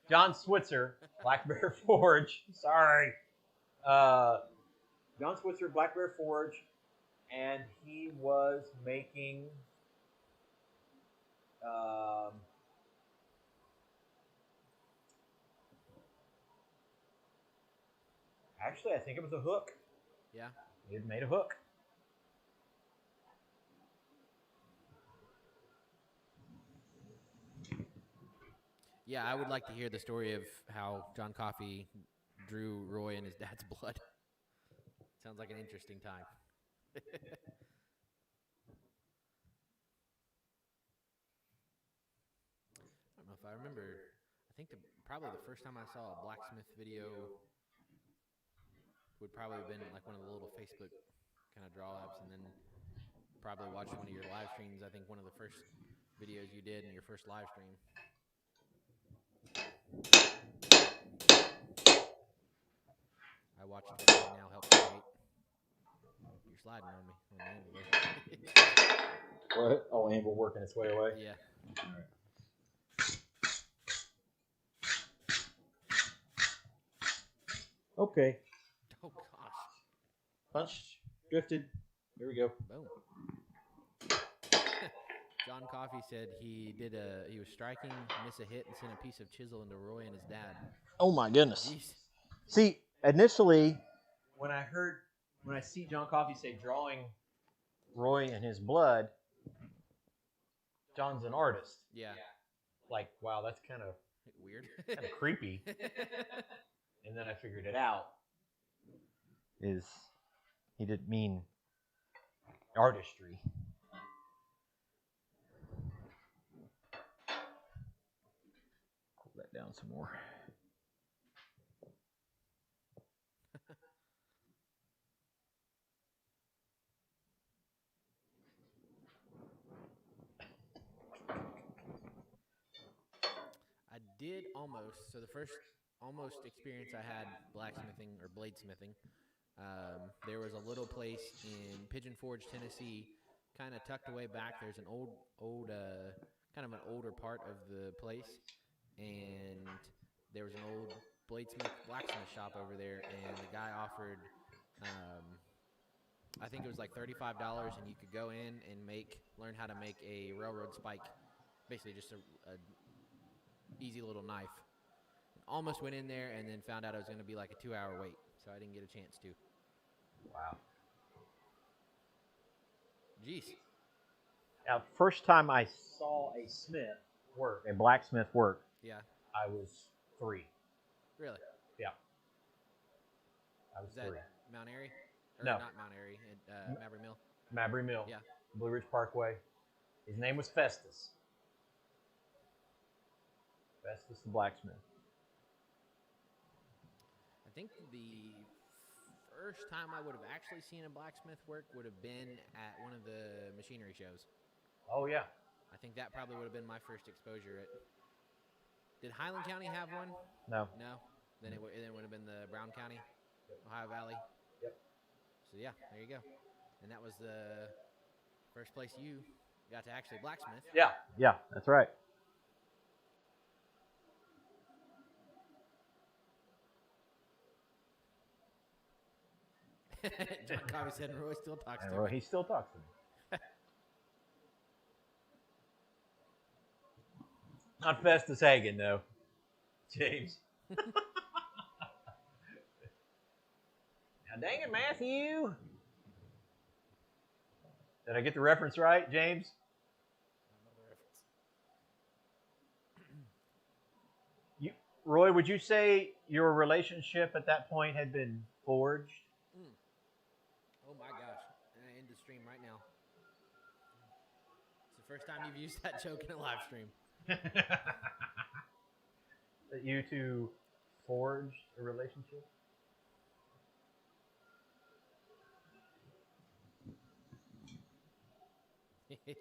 A: John Switzer, Black Bear Forge. Sorry. John Switzer, Black Bear Forge, and he was making actually, I think it was a hook.
B: Yeah.
A: He had made a hook.
B: Yeah, I would like to hear the story of how John Coffey drew Roy in his dad's blood. Sounds like an interesting time. I don't know if I remember. I think probably the first time I saw a blacksmith video would probably have been like one of the little Facebook kind of draw apps, and then probably watched one of your live streams. I think one of the first videos you did in your first live stream. I watched what you now help create. You're sliding on me on the Anvil there.
A: What? Oh, Anvil working its way away?
B: Yeah.
A: All right. Okay.
B: Oh, gosh.
A: Punched, drifted. There we go.
B: Boom. John Coffey said he was striking, miss a hit, and sent a piece of chisel into Roy and his dad.
A: Oh my goodness.
B: Jeez.
A: See, initially, when I see John Coffey say drawing Roy and his blood, John's an artist.
B: Yeah.
A: Like, wow, that's kind of
B: Weird.
A: kind of creepy. And then I figured it out. He didn't mean artistry. Pull that down some more.
B: I did almost. So the first almost experience I had blacksmithing or bladesmithing, there was a little place in Pigeon Forge, Tennessee, kind of tucked away back. There's an kind of an older part of the place, and there was an old blacksmith shop over there, and the guy offered, I think it was like $35, and you could go in and learn how to make a railroad spike, basically just a easy little knife. Almost went in there and then found out it was going to be like a 2-hour wait, so I didn't get a chance to.
A: Wow.
B: Jeez.
A: Now, first time I saw a blacksmith work,
B: Yeah.
A: I was 3.
B: Really?
A: Yeah. I was
B: Is that
A: 3.
B: Mount Airy? Or
A: No.
B: Not Mount Airy. Mabry Mill.
A: Mabry Mill.
B: Yeah.
A: Blue Ridge Parkway. His name was Festus. Festus the blacksmith.
B: I think the first time I would have actually seen a blacksmith work would have been at one of the machinery shows.
A: Oh, yeah.
B: I think that probably would have been my first exposure. Did Highland County have one?
A: No.
B: No? Then it would have been the Brown County, Ohio Valley.
A: Yep.
B: So yeah, there you go. And that was the first place you got to actually blacksmith.
A: Yeah, that's right.
B: John Covey said Roy still talks to
A: Well,
B: me.
A: he still talks to me. Not Festus Hagen, though. James. Now, dang it, Matthew. Did I get the reference right, James? Roy, would you say your relationship at that point had been forged?
B: Oh my gosh. In the stream right now. It's the first time you've used that joke in a live stream.
A: That you two forged a relationship?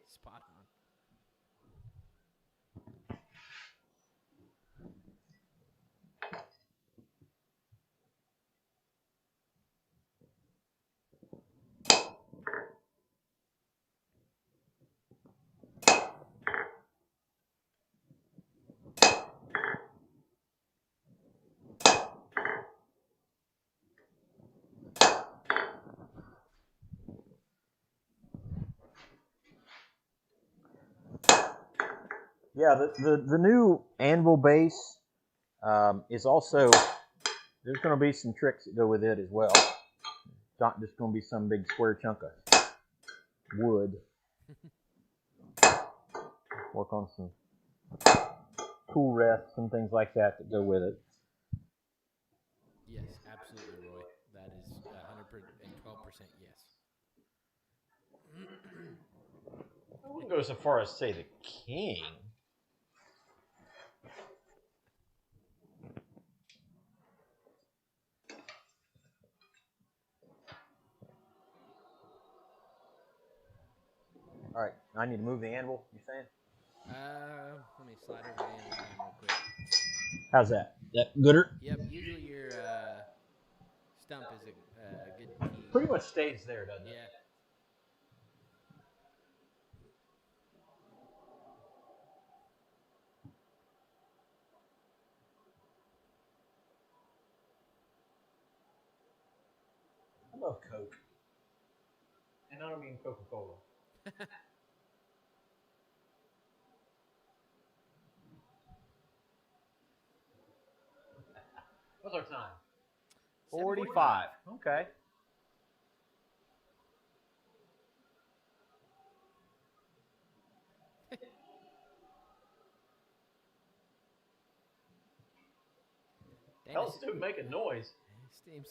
B: Spot on.
A: Yeah, the new Anvil base is also, there's going to be some tricks that go with it as well. It's not just going to be some big square chunk of wood. Work on some cool rests and things like that go with it.
B: Yes, absolutely, Roy. That is 112% yes.
A: I wouldn't go so far as say the king. All right, I need to move the anvil, you saying?
B: Let me slide over the anvil cam real quick.
A: How's that? That gooder?
B: Yep, usually your stump is a good key.
A: Pretty much stays there, doesn't it?
B: Yeah.
A: I love Coke. And I don't mean Coca-Cola. What's our time? 45. Okay. Pellet stove making noise.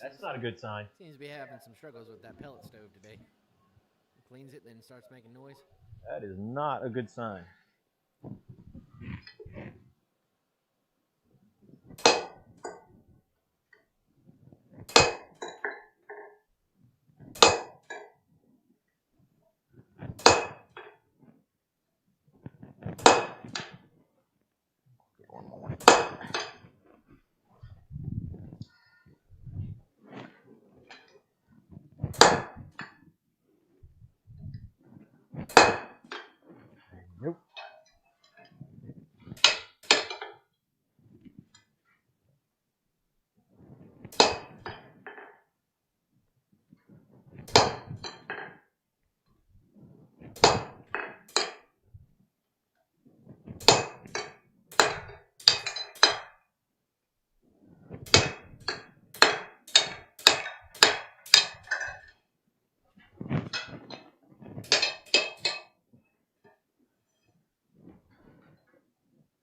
A: That's not a good sign.
B: Seems to be having some struggles with that pellet stove today. Cleans it, then starts making noise.
A: That is not a good sign. Nope.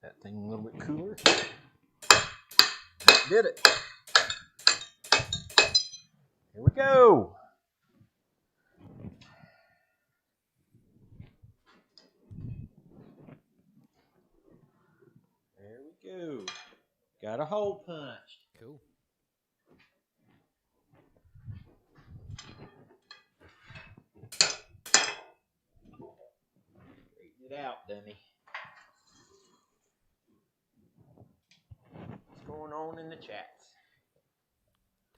A: That thing a little bit cooler. Did it. Here we go. There we go. Got a hole punched.
B: Cool.
A: Straighten it out, dummy. What's going on on in the chat.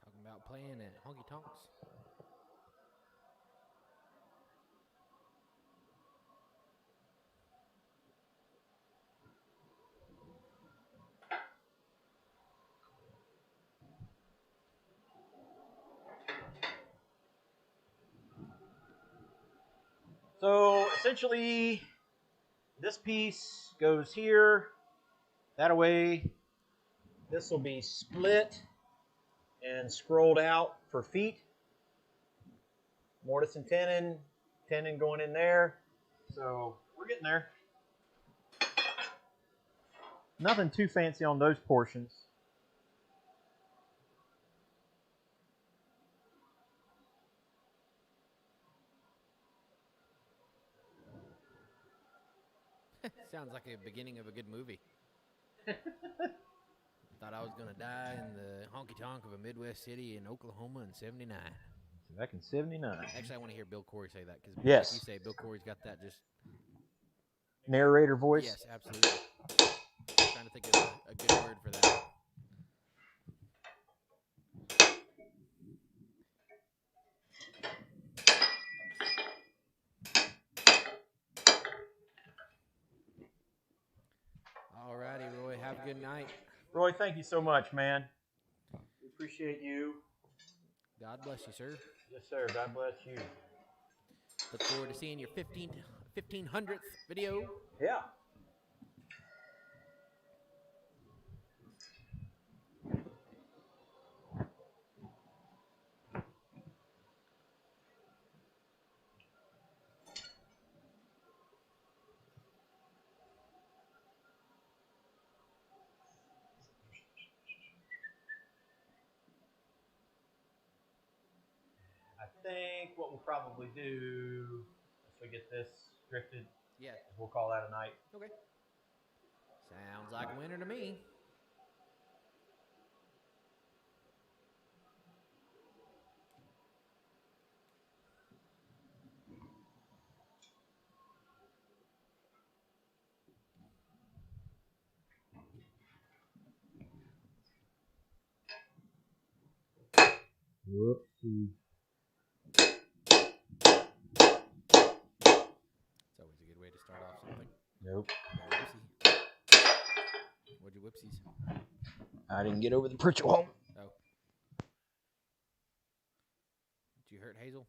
B: Talking about playing at honky tonks.
A: So essentially, this piece goes here, that away. This will be split and scrolled out for feet. Mortise and tenon going in there. So we're getting there. Nothing too fancy on those portions.
B: Sounds like a beginning of a good movie. Thought I was going to die in the honky-tonk of a Midwest city in Oklahoma in 79.
A: Back in 79.
B: Actually, I want to hear Bill Corey say that, because
A: yes.
B: like you say, Bill Corey's got that just...
A: narrator voice?
B: Yes, absolutely. I'm trying to think of a good word for that. All righty, Roy. Have a good night.
A: Roy, thank you so much, man. We appreciate you.
B: God bless you, sir.
A: Yes, sir. God bless you.
B: Look forward to seeing your 1500th video.
A: Yeah. I think what we'll probably do, once we get this drifted, we'll call that a night.
B: Okay. Sounds like a winner to me.
A: Whoopsie.
B: It's always a good way to start off something.
A: Nope.
B: Whoopsie. What'd you whoopsies?
A: I didn't get over the Pritchell home.
B: Oh. Did you hurt Hazel?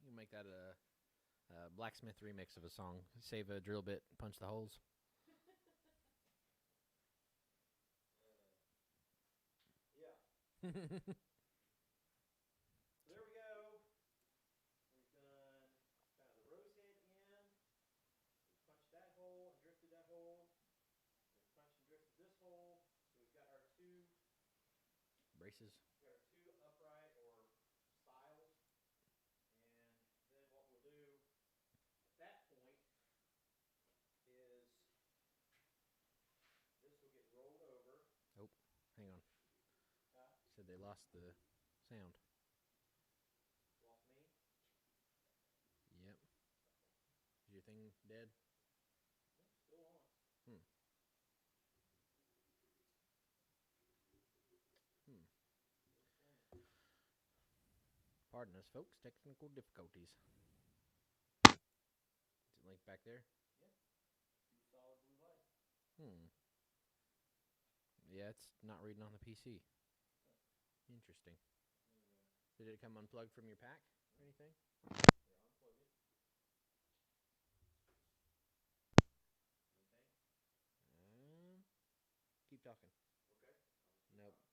B: You can make that a blacksmith remix of a song. Save a drill bit, punch the holes.
A: Yeah. So there we go. We've done kind of the rose head in. We punched that hole and drifted that hole. We punched and drifted this hole. So we've got our two
B: Braces.
A: We've got our two upright or stiles. And then what we'll do at that point is this will get rolled over.
B: Oh, hang on. Said they lost the sound.
A: Lost me?
B: Yep. Is your thing dead?
A: No, still on.
B: Pardon us, folks. Technical difficulties. Is it linked back there?
A: Yeah. Two solid blue lights.
B: Yeah, it's not reading on the PC. Interesting. Did it come unplugged from your pack or anything?
A: Here, unplug it. Anything?
B: Keep talking.
A: Okay.
B: Nope.
A: Okay.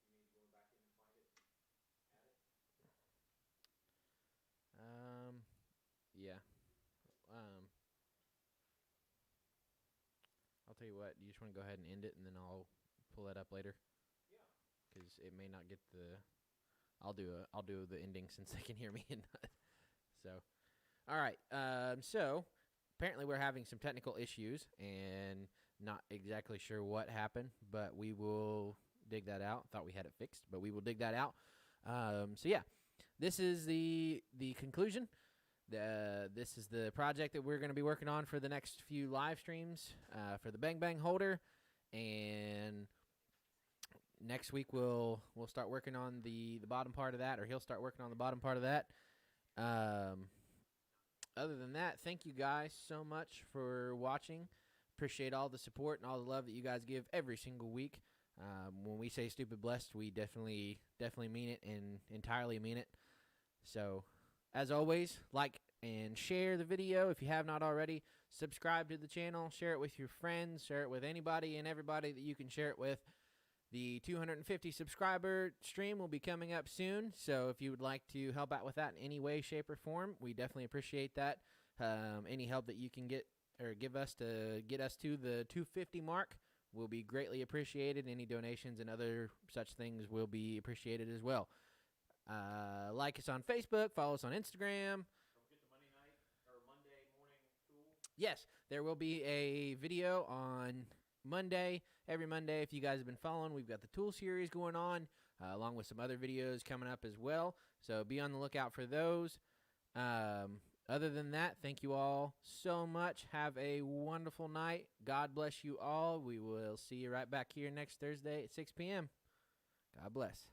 A: You need to go back in and find it and add it?
B: tell you what, you just want to go ahead and end it, and then I'll pull that up later. Yeah. Because it may not get the. I'll do the ending since they can hear me and not. So, all right. So apparently we're having some technical issues and not exactly sure what happened, but we will dig that out. Thought we had it fixed, but we will dig that out. So yeah, this is the conclusion. This is the project that we're going to be working on for the next few live streams for the Bang Bang holder, and next week we'll start working on the bottom part of that, or he'll start working on the bottom part of that. Other than that, thank you guys so much for watching. Appreciate all the support and all the love that you guys give every single week. When we say stupid blessed, we definitely mean it and entirely mean it. So, as always, like and share the video if you have not already. Subscribe to the channel. Share it with your friends. Share it with anybody and everybody that you can share it with. The 250 subscriber stream will be coming up soon, so if you would like to help out with that in any way, shape, or form, we definitely appreciate that. Any help that you can get or give us to get us to the 250 mark will be greatly appreciated. Any donations and other such things will be appreciated as well. Like us on Facebook, follow us on Instagram.
A: Don't forget the Monday night or Monday morning tool.
B: Yes, there will be a video on Monday, every Monday. If you guys have been following, we've got the tool series going on, along with some other videos coming up as well. So be on the lookout for those. Other than that, thank you all so much. Have a wonderful night. God bless you all. We will see you right back here next Thursday at 6 p.m. God bless.